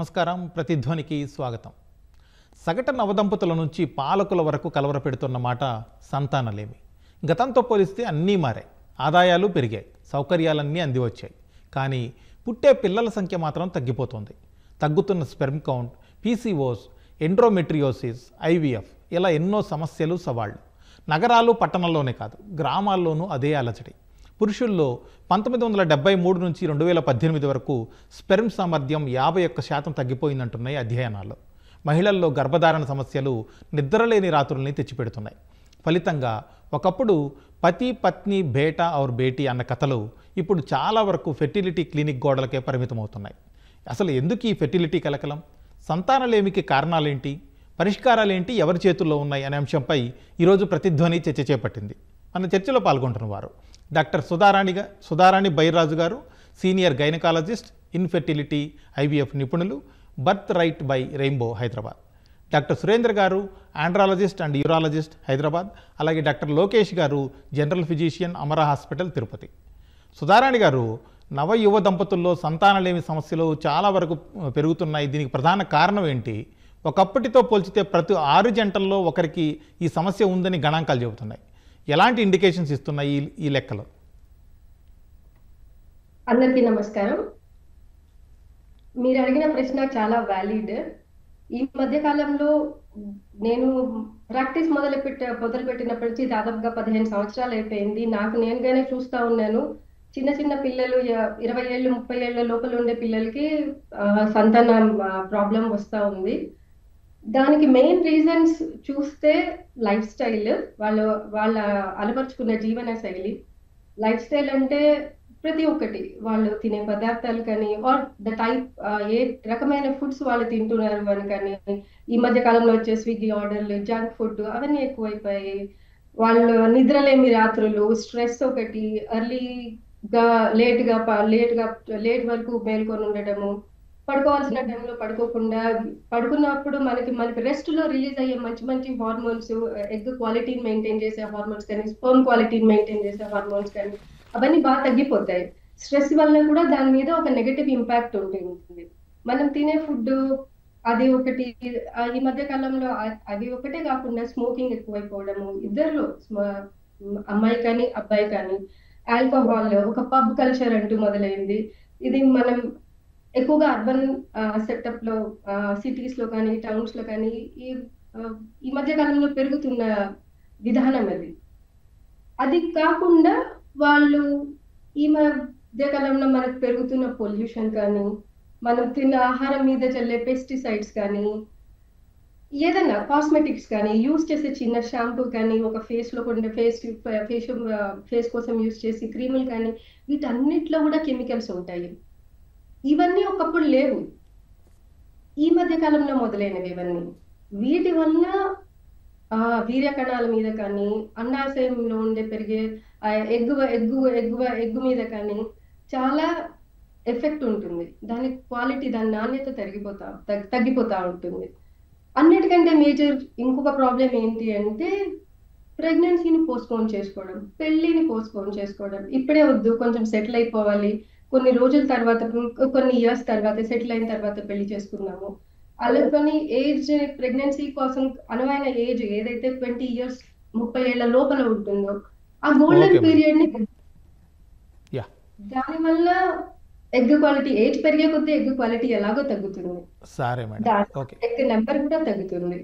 నమస్కారం. ప్రతిధ్వనికి స్వాగతం. సగటు నవదంపతుల నుంచి పాలకుల వరకు కలవరపెడుతున్న మాట సంతానలేమి. గతంతో పోలిస్తే అన్నీ మారాయి. ఆదాయాలు పెరిగాయి, సౌకర్యాలన్నీ అంది వచ్చాయి. కానీ పుట్టే పిల్లల సంఖ్య మాత్రం తగ్గిపోతుంది. తగ్గుతున్న స్పెర్మ్ కౌంట్, పీసీఓస్, ఎండ్రోమెట్రియోసిస్, ఐవీఎఫ్ ఇలా ఎన్నో సమస్యలు, సవాళ్లు. నగరాలు పట్టణాల్లోనే కాదు, గ్రామాల్లోనూ అదే అలజడి. పురుషుల్లో 1973 నుంచి 2018 వరకు స్పెర్మ్ సామర్థ్యం 51% తగ్గిపోయిందంటున్నాయి అధ్యయనాలు. మహిళల్లో గర్భధారణ సమస్యలు నిద్రలేని రాత్రుల్ని తెచ్చిపెడుతున్నాయి. ఫలితంగా ఒకప్పుడు పతి పత్ని బేటా ఔర్ బేటీ అన్న కథలు ఇప్పుడు చాలా వరకు ఫెర్టిలిటీ క్లినిక్ గోడలకే పరిమితమవుతున్నాయి. అసలు ఎందుకు ఈ ఫెర్టిలిటీ కలకలం? సంతానలేమికి కారణాలేంటి, పరిష్కారాలేంటి, ఎవరి చేతుల్లో ఉన్నాయి అనే అంశంపై ఈరోజు ప్రతిధ్వని చర్చ చేపట్టింది. మన చర్చలో పాల్గొంటున్న వారు డాక్టర్ సుధారాణి బైరాజు గారు, సీనియర్ గైనకాలజిస్ట్, ఇన్ఫెర్టిలిటీ ఐవీఎఫ్ నిపుణులు, birth right by Rainbow Hyderabad. Doctor Surendra గారు, ఆండ్రాలజిస్ట్ అండ్ యూరాలజిస్ట్ హైదరాబాద్. అలాగే డాక్టర్ లోకేష్ గారు, general physician, Amara hospital Tirupati. Sudharani గారు, నవ యువ దంపతుల్లో సంతానలేమి సమస్యలు చాలా వరకు పెరుగుతున్నాయి. దీనికి ప్రధాన కారణం ఏంటి? ఒకప్పటితో పోల్చితే ప్రతి 6 జంటల్లో ఒకరికి ఈ సమస్య ఉందని గణాంకాలు చెబుతున్నాయి. ఎలాంటి ఇండికేషన్స్ ఇస్తున్నాయి ఈ లెక్కలు? అందరికీ నమస్కారం. మీరు అడిగిన ప్రశ్న చాలా వ్యాలిడ్. ఈ మధ్య కాలంలో నేను ప్రాక్టీస్ మొదలుపెట్టినప్పటి నుంచి దాదాపుగా 15 సంవత్సరాలు అయిపోయింది. నాకు నేనుగానే చూస్తా ఉన్నాను. చిన్న పిల్లలు 20 ఏళ్ళు 30 ఏళ్ల లోపల ఉండే పిల్లలకి సంతానం ప్రాబ్లం వస్తూ ఉంది. దానికి మెయిన్ రీజన్స్ చూస్తే లైఫ్ స్టైల్, వాళ్ళ అలవర్చుకున్న జీవన శైలి. లైఫ్ స్టైల్ అంటే ప్రతి ఒక్కటి, వాళ్ళు తినే పదార్థాలు కానీ, ఆర్ ద టైప్, ఏ రకమైన ఫుడ్స్ వాళ్ళు తింటున్నారు అని కానీ. ఈ మధ్య కాలంలో వచ్చే స్విగ్గీ ఆర్డర్లు, జంక్ ఫుడ్ అవన్నీ ఎక్కువైపోయాయి. వాళ్ళు నిద్రలేమి రాత్రులు, స్ట్రెస్ ఒకటి, ఎర్లీగా లేట్ వరకు మేల్కొని ఉండటము, పడుకోవాల్సిన టైంలో పడుకోకుండా, పడుకున్నప్పుడు మనకి రెస్ట్ లో రిలీజ్ అయ్యే మంచి హార్మోన్స్, ఎగ్ క్వాలిటీని మెయింటైన్ చేసే హార్మోన్స్ కానీ, స్పర్మ్ క్వాలిటీని మెయింటైన్ చేసే హార్మోన్స్ కానీ అవన్నీ బాగా తగ్గిపోతాయి. స్ట్రెస్ వల్ల కూడా దాని మీద ఒక నెగటివ్ ఇంపాక్ట్ ఉంటుంది. మనం తినే ఫుడ్ అది ఒకటి. ఈ మధ్య కాలంలో అది ఒకటే కాకుండా స్మోకింగ్ ఎక్కువైపోవడము, ఇద్దరు అమ్మాయి కానీ అబ్బాయి కానీ, ఆల్కహాల్, ఒక పబ్ కల్చర్ అంటూ మొదలైంది. ఇది మనం ఎక్కువగా అర్బన్ సెటప్ లో, సిటీస్ లో కానీ టౌన్స్ లో కానీ ఈ మధ్య కాలంలో పెరుగుతున్న విధానం అది కాకుండా వాళ్ళు ఈ మధ్య కాలంలో మనకు పెరుగుతున్న పొల్యూషన్ కానీ, మనం తిన్న ఆహారం మీద చల్లే పెస్టిసైడ్స్ కానీ, ఏదైనా కాస్మెటిక్స్ కానీ, యూజ్ చేసే చిన్న షాంపూ కానీ, ఒక ఫేస్ లో కొంటే ఫేస్ కోసం యూజ్ చేసే క్రీములు కానీ, వీటన్నిటిలో కూడా కెమికల్స్ ఉంటాయి. ఇవన్నీ ఒకప్పుడు లేవు, ఈ మధ్య కాలంలో మొదలైనవి ఇవన్నీ. వీటి వల్ల వీర్య కణాల మీద కానీ, అండాశయంలో పెరిగే ఎగ్గు మీద కానీ చాలా ఎఫెక్ట్ ఉంటుంది. దాని క్వాలిటీ, దాని నాణ్యత తగ్గిపోతా ఉంటుంది. అన్నిటికంటే మేజర్ ఇంకొక ప్రాబ్లం ఏంటి అంటే ప్రెగ్నెన్సీని పోస్ట్పోన్ చేసుకోవడం, పెళ్లిని పోస్ట్పోన్ చేసుకోవడం. ఇప్పుడే వద్దు, కొంచెం సెటిల్ అయిపోవాలి, కొన్ని రోజుల తర్వాత, కొన్ని ఇయర్స్ తర్వాత, సెటిల్ అయిన తర్వాత పెళ్లి చేసుకున్నాము. అలాగని ఏజ్, ప్రెగ్నెన్సీ కోసం అనువైన ఏజ్ ఏదైతే 20 years 30 ఏళ్ల లోపల ఉంటుందో ఆ గోల్డెన్ పీరియడ్ ని, దానివల్ల ఎగ్ క్వాలిటీ, ఏజ్ పెరిగే కొద్దీ ఎగ్ క్వాలిటీ ఎలాగో తగ్గుతుంది, ఎగ్ నెంబర్ కూడా తగ్గుతుంది.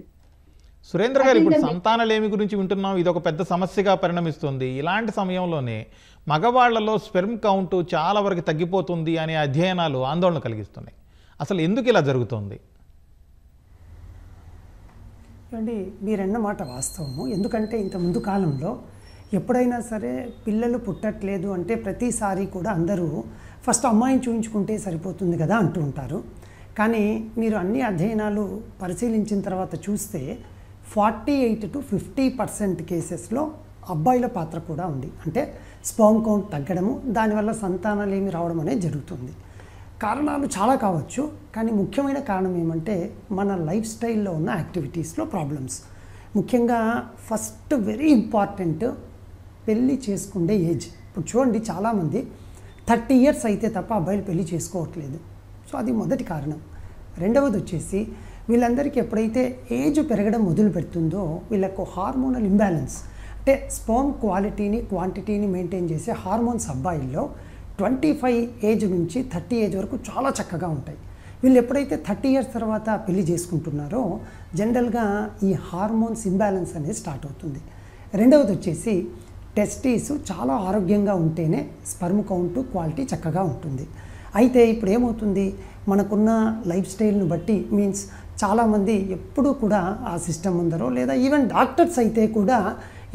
సురేంద్ర గారు, ఇప్పుడు సంతానలేమి గురించి వింటున్నాం, ఇది ఒక పెద్ద సమస్యగా పరిణమిస్తుంది. ఇలాంటి సమయంలోనే మగవాళ్లలో స్పెర్మ్ కౌంట్ చాలా వరకు తగ్గిపోతుంది అనే అధ్యయనాలు ఆందోళన కలిగిస్తున్నాయి. అసలు ఎందుకు ఇలా జరుగుతుంది? అండి, మీరన్న మాట వాస్తవము. ఎందుకంటే ఇంత ముందు కాలంలో ఎప్పుడైనా సరే పిల్లలు పుట్టట్లేదు అంటే ప్రతిసారి కూడా అందరూ ఫస్ట్ అమ్మాయిని చూయించుకుంటే సరిపోతుంది కదా అంటూ ఉంటారు. కానీ మీరు అన్ని అధ్యయనాలు పరిశీలించిన తర్వాత చూస్తే 48 to 50% కేసెస్లో అబ్బాయిల పాత్ర కూడా ఉంది. అంటే స్పర్మ్ కౌంట్ తగ్గడము, దానివల్ల సంతానాలేమి రావడం అనేది జరుగుతుంది. కారణాలు చాలా కావచ్చు, కానీ ముఖ్యమైన కారణం ఏమంటే మన లైఫ్ స్టైల్లో ఉన్న యాక్టివిటీస్లో ప్రాబ్లమ్స్. ముఖ్యంగా ఫస్ట్ వెరీ ఇంపార్టెంట్ పెళ్ళి చేసుకునే ఏజ్. ఇప్పుడు చూడండి, చాలామంది 30 years అయితే తప్ప అబ్బాయిలు పెళ్లి చేసుకోవట్లేదు. సో అది మొదటి కారణం. రెండవది వచ్చేసి వీళ్ళందరికీ ఎప్పుడైతే ఏజ్ పెరగడం మొదలు పెడుతుందో వీళ్ళకు హార్మోనల్ ఇంబ్యాలెన్స్, అంటే స్పర్మ్ క్వాంటిటీని మెయింటైన్ చేసే హార్మోన్స్ అబ్బాయిల్లో 25 ఏజ్ నుంచి 30 ఏజ్ వరకు చాలా చక్కగా ఉంటాయి. వీళ్ళు ఎప్పుడైతే 30 ఇయర్స్ తర్వాత పెళ్లి చేసుకుంటున్నారో జనరల్గా ఈ హార్మోన్స్ ఇంబ్యాలెన్స్ అనేది స్టార్ట్ అవుతుంది. రెండవది వచ్చేసి టెస్టీస్ చాలా ఆరోగ్యంగా ఉంటేనే స్పర్మ్ కౌంట్ క్వాలిటీ చక్కగా ఉంటుంది. అయితే ఇప్పుడు ఏమవుతుంది, మనకున్న లైఫ్ స్టైల్ను బట్టి మీన్స్ చాలామంది ఎప్పుడూ కూడా ఆ సిస్టమ్ ఉందరో లేదా ఈవెన్ డాక్టర్స్ అయితే కూడా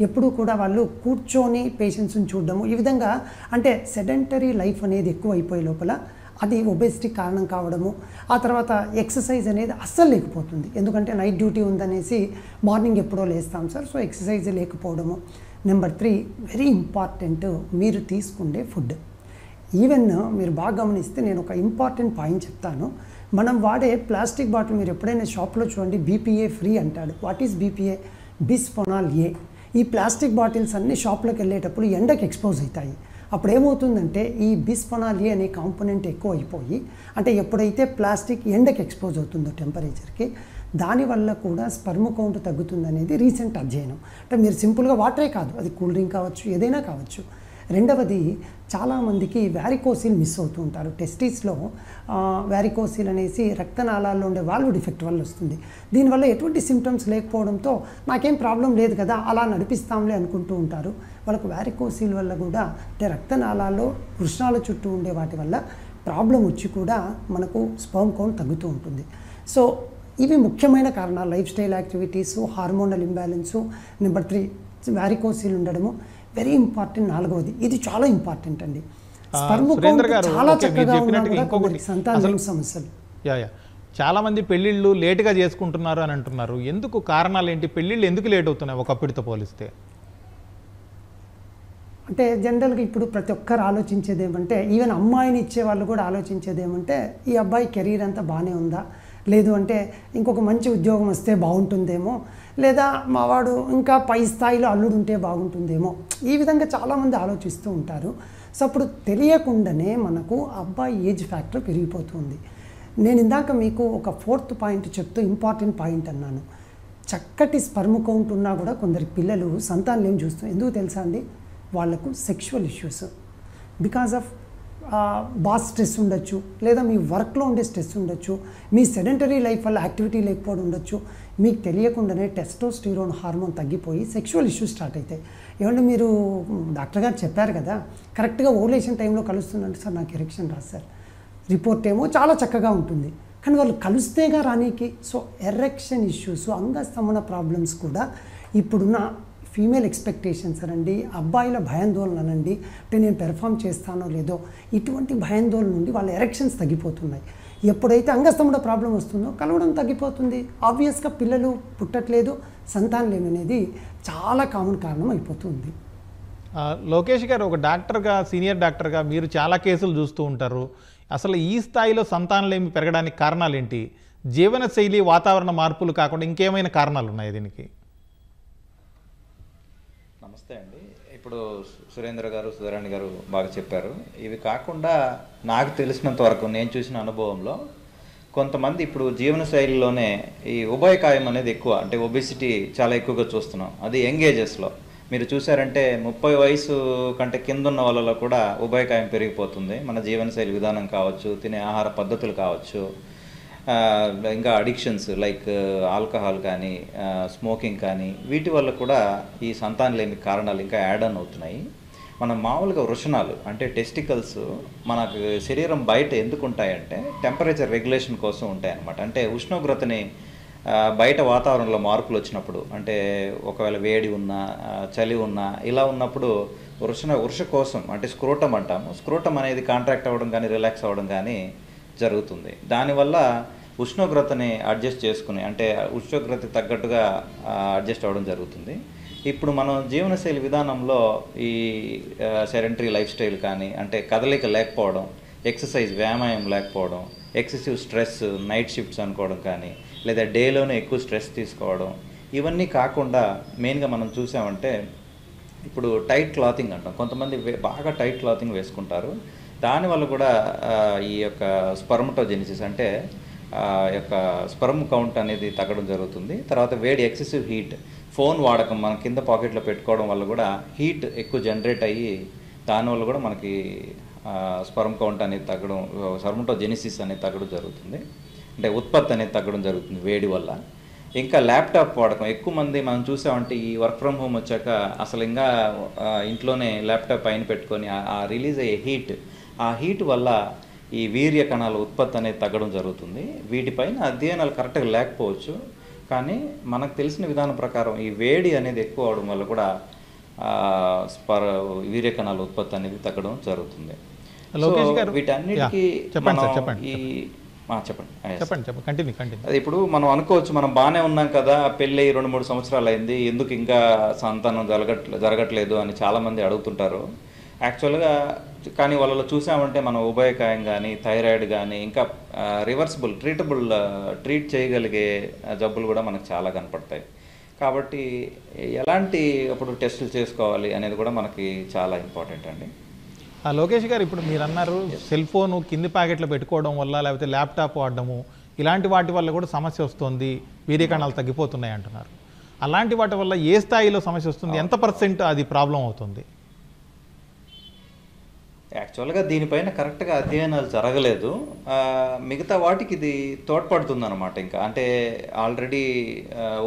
ఎప్పుడూ కూడా వాళ్ళు కూర్చొని పేషెంట్స్ని చూడడము ఈ విధంగా, అంటే సెడెంటరీ లైఫ్ అనేది ఎక్కువ అయిపోయే లోపల అది ఒబేసిటీ కారణం కావడము, ఆ తర్వాత ఎక్సర్సైజ్ అనేది అస్సలు లేకపోతుంది. ఎందుకంటే నైట్ డ్యూటీ ఉందనేసి మార్నింగ్ ఎప్పుడో లేస్తాం సార్, సో ఎక్సర్సైజ్ లేకపోవడము. నెంబర్ 3 వెరీ ఇంపార్టెంట్, మీరు తీసుకునే ఫుడ్. ఈవెన్ మీరు బాగా గమనిస్తే నేను ఒక ఇంపార్టెంట్ పాయింట్ చెప్తాను. మనం వాడే ప్లాస్టిక్ బాటిల్ మీరు ఎప్పుడైనా షాప్లో చూడండి BPA ఫ్రీ అంటాడు. What is BPA? బిస్ఫెనాల్ ఏ. ఈ ప్లాస్టిక్ బాటిల్స్ అన్ని షాప్లోకి వెళ్ళేటప్పుడు ఎండకి ఎక్స్పోజ్ అవుతాయి. అప్పుడు ఏమవుతుందంటే ఈ బిస్ఫెనాల్ ఏ అనే కాంపోనెంట్ ఎక్కువ అయిపోయి, అంటే ఎప్పుడైతే ప్లాస్టిక్ ఎండకి ఎక్స్పోజ్ అవుతుందో టెంపరేచర్కి, దానివల్ల కూడా స్పర్మ్ కౌంట్ తగ్గుతుందనేది రీసెంట్ అధ్యయనం. అంటే మీరు సింపుల్గా వాటరే కాదు, అది కూల్ డ్రింక్ కావచ్చు, ఏదైనా కావచ్చు. రెండవది, చాలామందికి వ్యారికోసిల్ మిస్ అవుతూ ఉంటారు. టెస్టిస్లో వ్యారికోసిల్ అనేసి రక్తనాళాల్లో ఉండే వాల్వ్ డిఫెక్ట్ వల్ల వస్తుంది. దీనివల్ల ఎటువంటి సిమ్టమ్స్ లేకపోవడంతో నాకేం ప్రాబ్లం లేదు కదా అలా నడిపిస్తాంలే అనుకుంటూ ఉంటారు. వాళ్ళకు వ్యారికోసిల్ వల్ల కూడా, అంటే రక్తనాళాల్లో వృషణాల చుట్టూ ఉండే వాటి వల్ల ప్రాబ్లం వచ్చి కూడా మనకు స్పర్మ్ కౌంట్ తగ్గుతూ ఉంటుంది. సో ఇవి ముఖ్యమైన కారణాలు, lifestyle activities, hormonal imbalance. Number 3 varicocele ఉండడము. వెరీ ఇంపార్టెంట్ 4వది, ఇది చాలా ఇంపార్టెంట్ అండి. స్పర్మ్ కౌంట్ చాలా చక్కగా ఉన్నా కూడా కొందరికి సంతాన సమస్యలు. చాలా మంది పెళ్ళిళ్ళు లేటుగా చేసుకుంటున్నారు అని అంటున్నారు. ఎందుకు, కారణాలు ఏంటి? పెళ్ళిళ్ళు ఎందుకు లేట్ అవుతున్నాయి ఒకప్పటితో పోలిస్తే? అంటే జనరల్గా ఇప్పుడు ప్రతి ఒక్కరు ఆలోచించేది ఏమంటే, ఈవెన్ అమ్మాయిని ఇచ్చే వాళ్ళు కూడా ఆలోచించేది ఏమంటే, ఈ అబ్బాయి కెరీర్ అంతా బాగానే ఉందా, లేదు అంటే ఇంకొక మంచి ఉద్యోగం వస్తే బాగుంటుందేమో, లేదా మావాడు ఇంకా పై స్థాయిలో అల్లుడు ఉంటే బాగుంటుందేమో, ఈ విధంగా చాలామంది ఆలోచిస్తూ ఉంటారు. సో అప్పుడు తెలియకుండానే మనకు అబ్బాయి ఏజ్ ఫ్యాక్టర్ పెరిగిపోతుంది. నేను ఇందాక మీకు ఒక 4th పాయింట్ చెప్తూ ఇంపార్టెంట్ పాయింట్ అన్నాను. చక్కటి స్పర్మ్ కౌంట్ ఉన్నా కూడా కొందరికి పిల్లలు సంతానం ఏం చూస్తాం, ఎందుకు తెలుసా అండి? వాళ్ళకు sexual issues because of boss stress ఉండొచ్చు, లేదా మీ వర్క్లో ఉండే స్ట్రెస్ ఉండొచ్చు, మీ సెడెంటరీ లైఫ్ వల్ల యాక్టివిటీ లేకపోవడం ఉండొచ్చు. మీకు తెలియకుండానే టెస్టోస్టిరోన్ హార్మోన్ తగ్గిపోయి సెక్షువల్ ఇష్యూస్ స్టార్ట్ అవుతాయి. ఏమంటే మీరు డాక్టర్ గారు చెప్పారు కదా కరెక్ట్గా ఓవులేషన్ టైంలో కలుస్తుందంటే, సార్ నాకు ఎరెక్షన్ రాదు సార్, రిపోర్ట్ ఏమో చాలా చక్కగా ఉంటుంది, కానీ వాళ్ళు కలుస్తేగా రానీకి. సో ఎరెక్షన్ ఇష్యూస్, అంగస్తంభన ప్రాబ్లమ్స్ కూడా ఇప్పుడున్న ఫీమేల్ ఎక్స్పెక్టేషన్స్ అనండి, అబ్బాయిల భయాందోళన అనండి, అంటే నేను పెర్ఫామ్ చేస్తానో లేదో, ఇటువంటి భయాందోళన నుండి వాళ్ళ ఎరెక్షన్స్ తగ్గిపోతున్నాయి. ఎప్పుడైతే అంగస్తంభన ప్రాబ్లం వస్తుందో కలవడం తగ్గిపోతుంది. ఆబ్వియస్గా పిల్లలు పుట్టట్లేదు, సంతానం అనేది చాలా కామన్ కారణం అయిపోతుంది. లోకేష్ గారు, ఒక డాక్టర్గా, సీనియర్ డాక్టర్గా మీరు చాలా కేసులు చూస్తూ ఉంటారు. అసలు ఈ స్థాయిలో సంతానలేమి పెరగడానికి కారణాలు ఏంటి? జీవనశైలి, వాతావరణ మార్పులు కాకుండా ఇంకేమైనా కారణాలు ఉన్నాయి దీనికి? నమస్తే అండి. ఇప్పుడు సురేంద్ర గారు, సుధారాణి గారు బాగా చెప్పారు. ఇవి కాకుండా నాకు తెలిసినంత వరకు నేను చూసిన అనుభవంలో కొంతమంది ఇప్పుడు జీవనశైలిలోనే ఈ ఉభయకాయం అనేది ఎక్కువ, అంటే ఒబెసిటీ చాలా ఎక్కువగా చూస్తున్నాం. అది యంగ్ ఏజెస్లో మీరు చూసారంటే 30 వయసు కంటే కింద ఉన్న వాళ్ళలో కూడా ఉభయకాయం పెరిగిపోతుంది. మన జీవనశైలి విధానం కావచ్చు, తినే ఆహార పద్ధతులు కావచ్చు, ఇంకా అడిక్షన్స్ లైక్ ఆల్కహాల్ కానీ, స్మోకింగ్ కానీ, వీటి వల్ల కూడా ఈ సంతానలేమి కారణాలు ఇంకా యాడ్ ఆన్ అవుతున్నాయి. మనం మామూలుగా వృషణాలు అంటే టెస్టికల్స్ మనకు శరీరం బయట ఎందుకు ఉంటాయంటే టెంపరేచర్ రెగ్యులేషన్ కోసం ఉంటాయన్నమాట. అంటే ఉష్ణోగ్రతని బయట వాతావరణంలో మార్పులు వచ్చినప్పుడు, అంటే ఒకవేళ వేడి ఉన్నా, చలి ఉన్నా, ఇలా ఉన్నప్పుడు వృష కోసం అంటే స్క్రోటం అంటాము. స్క్రోటం అనేది కాంట్రాక్ట్ అవ్వడం కానీ, రిలాక్స్ అవ్వడం కానీ జరుగుతుంది. దానివల్ల ఉష్ణోగ్రతని అడ్జస్ట్ చేసుకుని, అంటే ఉష్ణోగ్రతకు తగ్గట్టుగా అడ్జస్ట్ అవ్వడం జరుగుతుంది. ఇప్పుడు మనం జీవనశైలి విధానంలో ఈ సెడెంటరీ లైఫ్ స్టైల్ కానీ, అంటే కదలిక లేకపోవడం, ఎక్సర్సైజ్ వ్యాయామం లేకపోవడం, ఎక్సెసివ్ స్ట్రెస్, నైట్ షిఫ్ట్స్ అనుకోవడం కానీ, లేదా డేలోనే ఎక్కువ స్ట్రెస్ తీసుకోవడం, ఇవన్నీ కాకుండా మెయిన్గా మనం చూసామంటే ఇప్పుడు టైట్ క్లాతింగ్ అంటాం. కొంతమంది బాగా టైట్ క్లాతింగ్ వేసుకుంటారు. దానివల్ల కూడా ఈ యొక్క స్పర్మటోజెనిసిస్ అంటే యొక్క స్పర్మ్ కౌంట్ అనేది తగ్గడం జరుగుతుంది. తర్వాత వేడి ఎక్సెసివ్ హీట్, ఫోన్ వాడకం మనం కింద పాకెట్లో పెట్టుకోవడం వల్ల కూడా హీట్ ఎక్కువ జనరేట్ అయ్యి దానివల్ల కూడా మనకి స్పర్మ్ కౌంట్ అనేది తగ్గడం, స్పర్మటోజెనిసిస్ అనేది తగ్గడం జరుగుతుంది. అంటే ఉత్పత్తి అనేది తగ్గడం జరుగుతుంది వేడి వల్ల. ఇంకా ల్యాప్టాప్ వాడకం ఎక్కువ మంది మనం చూసామంటే ఈ వర్క్ ఫ్రమ్ హోమ్ వచ్చాక అసలు ఇంకా ఇంట్లోనే ల్యాప్టాప్ పైన పెట్టుకొని ఆ రిలీజ్ అయ్యే ఆ హీట్ వల్ల ఈ వీర్య కణాల ఉత్పత్తి అనేది తగ్గడం జరుగుతుంది. వీటిపైన అధ్యయనాలు కరెక్ట్గా లేకపోవచ్చు, కానీ మనకు తెలిసిన విధానం ప్రకారం ఈ వేడి అనేది ఎక్కువ అవడం వల్ల కూడా వీర్య కణాల ఉత్పత్తి అనేది తగ్గడం జరుగుతుంది. వీటన్నిటికీ అది ఇప్పుడు మనం అనుకోవచ్చు, మనం బాగానే ఉన్నాం కదా, పెళ్ళి 2-3 సంవత్సరాలు అయింది, ఎందుకు ఇంకా సంతానం జరగట్లేదు అని చాలామంది అడుగుతుంటారు యాక్చువల్గా. కానీ వాళ్ళలో చూసామంటే మనం ఉభయకాయం కానీ, థైరాయిడ్ కానీ, ఇంకా రివర్సిబుల్ ట్రీట్ చేయగలిగే జబ్బులు కూడా మనకు చాలా కనపడతాయి. కాబట్టి ఎలాంటి అప్పుడు టెస్టులు చేసుకోవాలి అనేది కూడా మనకి చాలా ఇంపార్టెంట్ అండి. లోకేష్ గారు, ఇప్పుడు మీరు అన్నారు సెల్ ఫోన్ కింది ప్యాకెట్లో పెట్టుకోవడం వల్ల, లేకపోతే ల్యాప్టాప్ వాడడము, ఇలాంటి వాటి వల్ల కూడా సమస్య వస్తుంది, వీర్యకణాలు తగ్గిపోతున్నాయి అంటున్నారు. అలాంటి వాటి వల్ల ఏ స్థాయిలో సమస్య వస్తుంది, ఎంత % అది ప్రాబ్లం అవుతుంది? యాక్చువల్గా దీనిపైన కరెక్ట్గా అధ్యయనాలు జరగలేదు. మిగతా వాటికి ఇది తోడ్పడుతుంది అనమాట. ఇంకా అంటే ఆల్రెడీ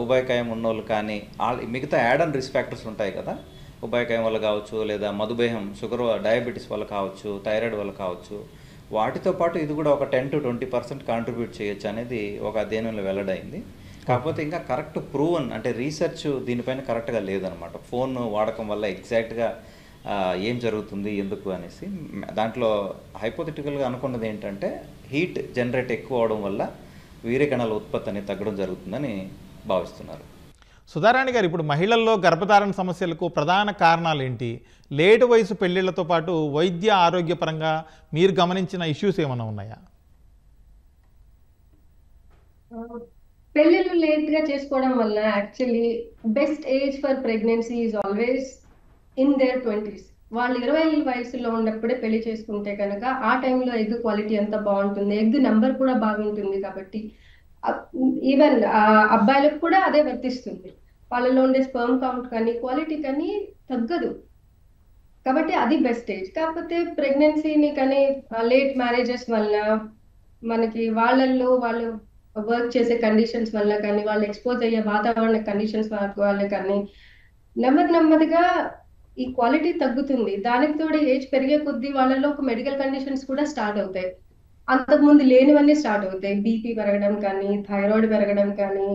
ఉభయకాయం ఉన్నోళ్ళు కానీ, మిగతా యాడ్ అండ్ రిస్క్ ఫ్యాక్టర్స్ ఉంటాయి కదా, ఉభయకాయం వల్ల కావచ్చు, లేదా మధుమేహం, షుగర్, డయాబెటీస్ వల్ల కావచ్చు, థైరాయిడ్ వల్ల కావచ్చు, వాటితో పాటు ఇది కూడా ఒక 10-20% కాంట్రిబ్యూట్ చేయొచ్చు అనేది ఒక అధ్యయనంలో వెల్లడైంది. కాకపోతే ఇంకా కరెక్ట్ ప్రూవన్ అంటే రీసెర్చ్ దీనిపైన కరెక్ట్గా లేదనమాట. ఫోన్ వాడకం వల్ల ఎగ్జాక్ట్గా ఏం జరుగుతుంది ఎందుకు అనేసి. దాంట్లో హైపోథెటికల్గా అనుకున్నది ఏంటంటే హీట్ జనరేట్ ఎక్కువ అవడం వల్ల వీర్యకణాల ఉత్పత్తి అనేది తగ్గడం జరుగుతుందని భావిస్తున్నారు. సుధారాణి గారు, ఇప్పుడు మహిళల్లో గర్భధారణ సమస్యలకు ప్రధాన కారణాలు ఏంటి? లేటు వయసు పెళ్లిళ్లతో పాటు వైద్య ఆరోగ్యపరంగా మీరు గమనించిన ఇష్యూస్ ఏమైనా ఉన్నాయా? పెళ్ళిళ్ళు లేట్ గా చేసుకోవడం వల్ల actually best age for pregnancy is always in there 20s. వాళ్ళు 20 వయసులో ఉన్నప్పుడే పెళ్లి చేసుకుంటే కనుక ఆ టైంలో ఎగ్ క్వాలిటీ అంతా బాగుంటుంది, ఎగ్ నెంబర్ కూడా బాగుంటుంది. కాబట్టి ఈవెన్ అబ్బాయిలకు కూడా అదే వర్తిస్తుంది. వాళ్ళలో ఉండే స్పర్మ్ కౌంట్ కానీ క్వాలిటీ కానీ తగ్గదు. కాబట్టి అది బెస్ట్ ఏజ్. కాకపోతే ప్రెగ్నెన్సీని కానీ లేట్ మ్యారేజెస్ వల్ల మనకి వాళ్ళు వర్క్ చేసే కండిషన్స్ వల్ల కానీ, వాళ్ళు ఎక్స్పోజ్ అయ్యే వాతావరణ కండిషన్స్ వల్ల కానీ నెమ్మదిగా ఈ క్వాలిటీ తగ్గుతుంది. దానికి తోడు ఏజ్ పెరిగే కొద్దీ వాళ్ళలో ఒక మెడికల్ కండిషన్స్ కూడా స్టార్ట్ అవుతాయి. అంతకుముందు లేనివన్నీ స్టార్ట్ అవుతాయి. బీపీ పెరగడం కానీ, థైరాయిడ్ పెరగడం కానీ,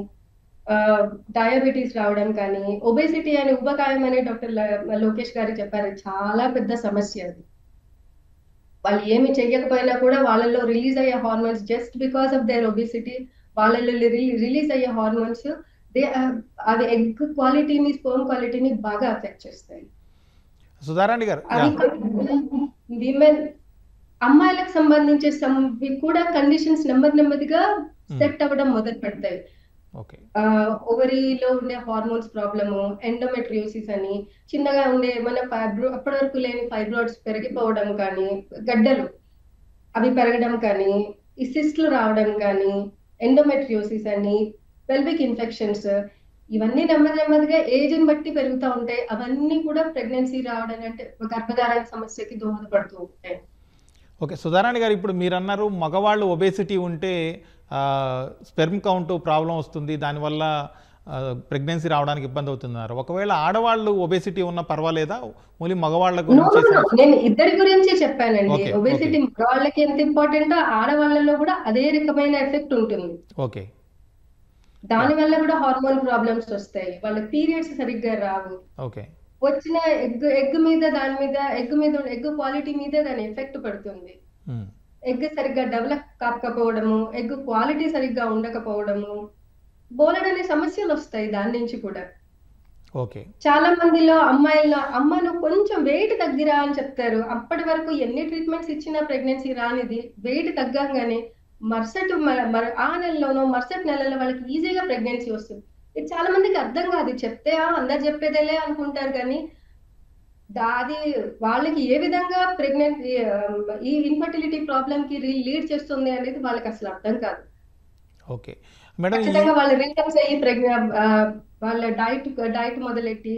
డయాబెటీస్ రావడం కానీ, ఒబేసిటీ అనే ఉబకాయం అనే డాక్టర్ లోకేష్ గారు చెప్పారు, చాలా పెద్ద సమస్య అది. వాళ్ళు ఏమి చెయ్యకపోయినా కూడా వాళ్ళలో రిలీజ్ అయ్యే hormones, just because of their obesity వాళ్ళలో రిలీజ్ అయ్యే హార్మోన్స్ అది ఎగ్ క్వాలిటీని, స్పర్మ్ క్వాలిటీని బాగా అఫెక్ట్ చేస్తాయి. సుధారాణి గారు, విమెన్ అమ్మాయిలకు సంబంధించే కూడా కండిషన్స్ నెమ్మదిగా సెట్ అవ్వడం మొదలు పెడతాయి. ఓవరీలో ఉండే హార్మోన్స్ ప్రాబ్లము, ఎండోమెట్రియోసిస్ అని, చిన్నగా ఉండే మన అప్పటి వరకు లేని ఫైబ్రాయిడ్స్ పెరిగిపోవడం కానీ, గడ్డలు అవి పెరగడం కానీ, ఈ సిస్ట్లు రావడం కానీ, ఎండోమెట్రియోసిస్ అని, పెల్విక్ ఇన్ఫెక్షన్స్, ఇవన్నీ నెమ్మదిగా ఏజ్ని బట్టి పెరుగుతూ ఉంటాయి. అవన్నీ కూడా ప్రెగ్నెన్సీ రావడం అంటే గర్భధారణ సమస్యకి దోహదపడుతూ ఉంటాయి. ఓకే సుధారాణి గారు, ఇప్పుడు మీరు అన్నారు మగవాళ్ళు ఒబేసిటీ ఉంటే స్పెర్మ్ కౌంట్ ప్రాబ్లం వస్తుంది, దానివల్ల ప్రెగ్నెన్సీ రావడానికి ఇబ్బంది అవుతున్నారు. ఒకవేళ ఆడవాళ్ళు ఒబేసిటీ ఉన్నా పర్వాలేదా? ఓన్లీ మగవాళ్ళ గురించి? నేను ఇద్దరి గురించి చెప్పానండి. ఒబేసిటీ మగవాళ్ళకి ఎంత ఇంపార్టెంట్, ఆడవాళ్ళలో కూడా అదే రకమైన ఎఫెక్ట్ ఉంటుంది. ఓకే, దాని వల్ల కూడా హార్మోన్ ప్రాబ్లమ్స్ వస్తాయి, వాళ్ళ పీరియడ్స్ సరిగ్గా రావు. ఓకే, వచ్చిన ఎగ్ మీద ఎగ్ క్వాలిటీ మీద దాని ఎఫెక్ట్ పడుతుంది. ఎగ్ సరిగ్గా డెవలప్ కాకపోవడము, ఎగ్ క్వాలిటీ సరిగ్గా ఉండకపోవడము, బోలెడనే సమస్యలు వస్తాయి దాని నుంచి కూడా. ఓకే, చాలా మందిలో అమ్మాయిలు కొంచెం వెయిట్ తగ్గిరా అని చెప్తారు. అప్పటి వరకు ఎన్ని ట్రీట్మెంట్స్ ఇచ్చినా ప్రెగ్నెన్సీ రానిది వెయిట్ తగ్గగానే ఆ నెలలోనో మరుసటి నెలలో వాళ్ళకి ఈజీగా ప్రెగ్నెన్సీ వస్తుంది. ఇది చాలా మందికి అర్థం కాదు. చెప్తే అందరు చెప్పేదేలే అనుకుంటారు, కానీ అది వాళ్ళకి ఏ విధంగా ప్రెగ్నెన్సీ ఈ ఇన్ఫర్టిలిటీ ప్రాబ్లం కి లీడ్ చేస్తుంది అనేది వాళ్ళకి అసలు అర్థం కాదు. Okay madam. ఖచ్చితంగా వాళ్ళు రీకమ్స్ అయ్యి వాళ్ళ డైట్ మొదలెట్టి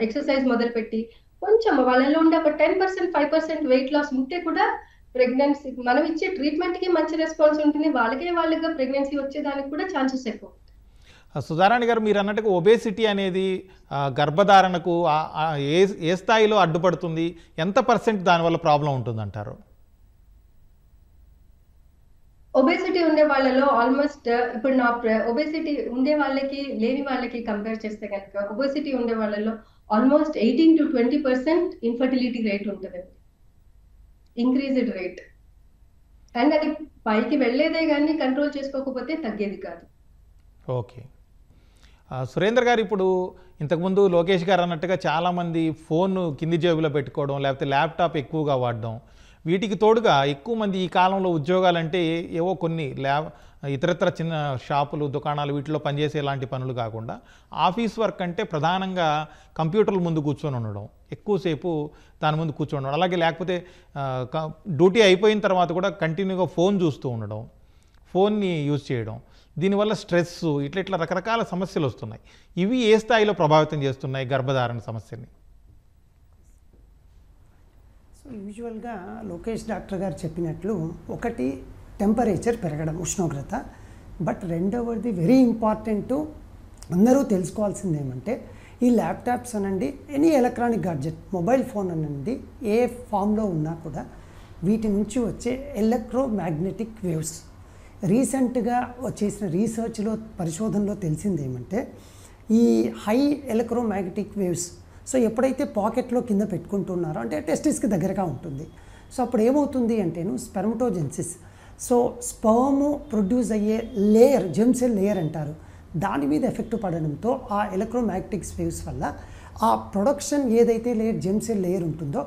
ఎక్సర్సైజ్ మొదలుపెట్టి కొంచెం వాళ్ళలో ఉండే ఒక 10% 5% వెయిట్ లాస్ ఉంటే కూడా ప్రెగ్నెన్సీ మనం ఇచ్చే ట్రీట్మెంట్ కి మంచి రెస్పాన్స్ ఉంటుంది, వాళ్ళగా ప్రెగ్నెన్సీ వచ్చేదానికి కూడా ఛాన్సెస్ ఎక్కువ. సుధారాణి గారు, మీరు అన్నట్టుగా ఒబేసిటీ అనేది గర్భధారణకు ఏ స్థాయిలో అడ్డుపడుతుంది, ఎంత % దానివల్ల ప్రాబ్లం ఉంటుందంటారు? ఒబేసిటీ ఉండే వాళ్ళలో ఆల్మోస్ట్ ఇప్పుడు ఒబేసిటీ ఉండే వాళ్ళకి లేని వాళ్ళకి కంపేర్ చేస్తే కనుక ఒబేసిటీ ఉండే వాళ్ళలో ఆల్మోస్ట్ 18 to 20% ఇన్ఫర్టిలిటీ రేట్ ఉంటుంది, ఇంక్రీజ్డ్ రేట్. అండ్ అది పైకి వెళ్ళేదే కానీ కంట్రోల్ చేసుకోకపోతే తగ్గేది కాదు. ఓకే. సురేంద్ర గారు, ఇప్పుడు ఇంతకుముందు లోకేష్ గారు అన్నట్టుగా చాలామంది ఫోన్ కింది జేబులో పెట్టుకోవడం, లేకపోతే ల్యాప్టాప్ ఎక్కువగా వాడడం, వీటికి తోడుగా ఎక్కువ మంది ఈ కాలంలో ఉద్యోగాలంటే ఏవో కొన్ని ఇతరత్ర చిన్న షాపులు, దుకాణాలు వీటిలో పనిచేసే ఇలాంటి పనులు కాకుండా ఆఫీస్ వర్క్ అంటే ప్రధానంగా కంప్యూటర్ల ముందు కూర్చొని ఉండడం, ఎక్కువసేపు దాని ముందు కూర్చొని ఉండడం, అలాగే లేకపోతే డ్యూటీ అయిపోయిన తర్వాత కూడా కంటిన్యూగా ఫోన్ చూస్తూ ఉండడం, ఫోన్ని యూజ్ చేయడం, దీనివల్ల స్ట్రెస్ ఇట్లా రకరకాల సమస్యలు వస్తున్నాయి. ఇవి ఏ స్థాయిలో ప్రభావితం చేస్తున్నాయి గర్భధారణ సమస్యని? సో యూజువల్గా లోకేష్ డాక్టర్ గారు చెప్పినట్లు ఒకటి టెంపరేచర్ పెరగడం, ఉష్ణోగ్రత. బట్ రెండవది వెరీ ఇంపార్టెంట్, అందరూ తెలుసుకోవాల్సింది ఏమంటే ఈ ల్యాప్టాప్స్ అనండి, any electronic gadget, mobile phone అనండి, ఏ ఫామ్లో ఉన్నా కూడా వీటి నుంచి వచ్చే ఎలక్ట్రోమాగ్నెటిక్ వేవ్స్. రీసెంట్గా చేసిన రీసెర్చ్లో, పరిశోధనలో తెలిసింది ఏమంటే ఈ హై ఎలక్ట్రోమాగ్నెటిక్ వేవ్స్ సో ఎప్పుడైతే పాకెట్లో కింద పెట్టుకుంటున్నారో అంటే టెస్టిస్కి దగ్గరగా ఉంటుంది. సో అప్పుడు ఏమవుతుంది అంటేను స్పెర్మటోజెన్సిస్, సో స్పర్మ్ ప్రొడ్యూస్ అయ్యే లేయర్, జెమ్ సెల్ లేయర్ అంటారు, దాని మీద ఎఫెక్ట్ పడడంతో ఆ ఎలక్ట్రోమాగ్నెటిక్ వేవ్స్ వల్ల ఆ ప్రొడక్షన్ ఏదైతే లేయర్ జెమ్ సెల్ లేయర్ ఉంటుందో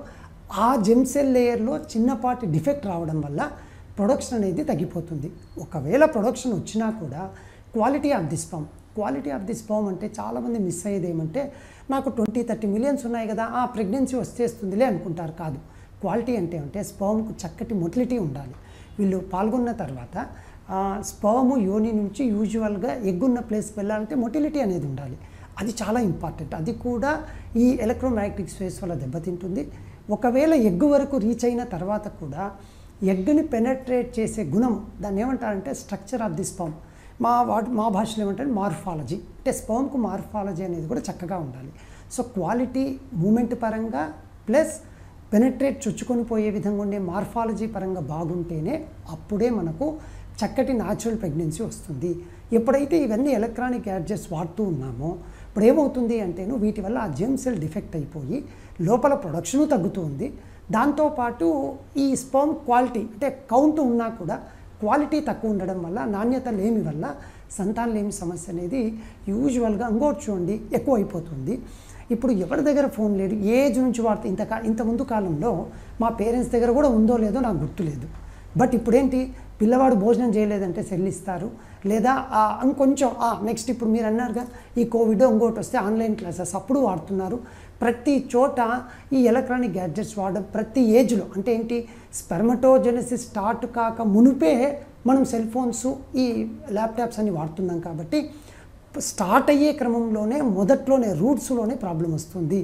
ఆ జెమ్ సెల్ లేయర్లో చిన్నపాటి డిఫెక్ట్ రావడం వల్ల ప్రొడక్షన్ అనేది తగ్గిపోతుంది. ఒకవేళ ప్రొడక్షన్ వచ్చినా కూడా క్వాలిటీ ఆఫ్ ది స్పర్మ్ అంటే చాలామంది మిస్ అయ్యేది ఏమంటే నాకు 20-30 మిలియన్స్ ఉన్నాయి కదా, ఆ ప్రెగ్నెన్సీ వచ్చేస్తుందిలే అనుకుంటారు. కాదు, క్వాలిటీ అంటే స్పర్మ్కు చక్కటి మొటిలిటీ ఉండాలి. వీళ్ళు పాల్గొన్న తర్వాత స్పర్మ్ యోని నుంచి యూజువల్గా ఎగ్గున్న ప్లేస్కి వెళ్ళాలంటే మొటిలిటీ అనేది ఉండాలి. అది చాలా ఇంపార్టెంట్. అది కూడా ఈ ఎలక్ట్రోమాగ్నెటిక్ వేవ్స్ వల్ల దెబ్బతింటుంది. ఒకవేళ ఎగ్గు వరకు రీచ్ అయిన తర్వాత కూడా ఎగ్ని పెనట్రేట్ చేసే గుణం, దాన్ని ఏమంటారంటే స్ట్రక్చర్ ఆఫ్ ది స్పర్మ్, మా భాషలో ఏమంటారు మార్ఫాలజీ, అంటే స్పర్మ్కు మార్ఫాలజీ అనేది కూడా చక్కగా ఉండాలి. సో క్వాలిటీ మూమెంట్ పరంగా ప్లస్ పెనట్రేట్ చొచ్చుకొని పోయే విధంగా ఉండే మార్ఫాలజీ పరంగా బాగుంటేనే అప్పుడే మనకు చక్కటి న్యాచురల్ ప్రెగ్నెన్సీ వస్తుంది. ఎప్పుడైతే ఇవన్నీ ఎలక్ట్రానిక్ గ్యాడ్జెట్స్ వాడుతూ ఉన్నామో ఇప్పుడు ఏమవుతుంది అంటేను వీటి వల్ల ఆ జెమ్ సెల్ డిఫెక్ట్ అయిపోయి లోపల ప్రొడక్షను తగ్గుతుంది. దాంతోపాటు ఈ స్పర్మ్ క్వాలిటీ అంటే కౌంట్ ఉన్నా కూడా క్వాలిటీ తక్కువ ఉండడం వల్ల, నాణ్యత లేమి వల్ల సంతానలేమి సమస్య అనేది యూజువల్గా ఇంకోటి చూడండి ఎక్కువ అయిపోతుంది. ఇప్పుడు ఎవరి దగ్గర ఫోన్ లేదు, ఏజ్ నుంచి వాడితే ఇంత ముందు కాలంలో మా పేరెంట్స్ దగ్గర కూడా ఉందో లేదో నాకు గుర్తులేదు. బట్ ఇప్పుడేంటి, పిల్లవాడు భోజనం చేయలేదంటే సెల్ ఇస్తారు, లేదా ఇంకొంచెం నెక్స్ట్ ఇప్పుడు మీరు అన్నారుగా ఈ కోవిడ్ ఇంకోటి వస్తే ఆన్లైన్ క్లాసెస్ అప్పుడు వాడుతున్నారు. ప్రతి చోట ఈ ఎలక్ట్రానిక్ గ్యాడ్జెట్స్ వాడడం ప్రతి ఏజ్లో, అంటే ఏంటి, స్పెర్మటోజెనసిస్ స్టార్ట్ కాక మునిపే మనం సెల్ ఫోన్స్ ఈ ల్యాప్టాప్స్ అన్ని వాడుతున్నాం. కాబట్టి స్టార్ట్ అయ్యే క్రమంలోనే మొదట్లోనే రూట్స్లోనే ప్రాబ్లం వస్తుంది.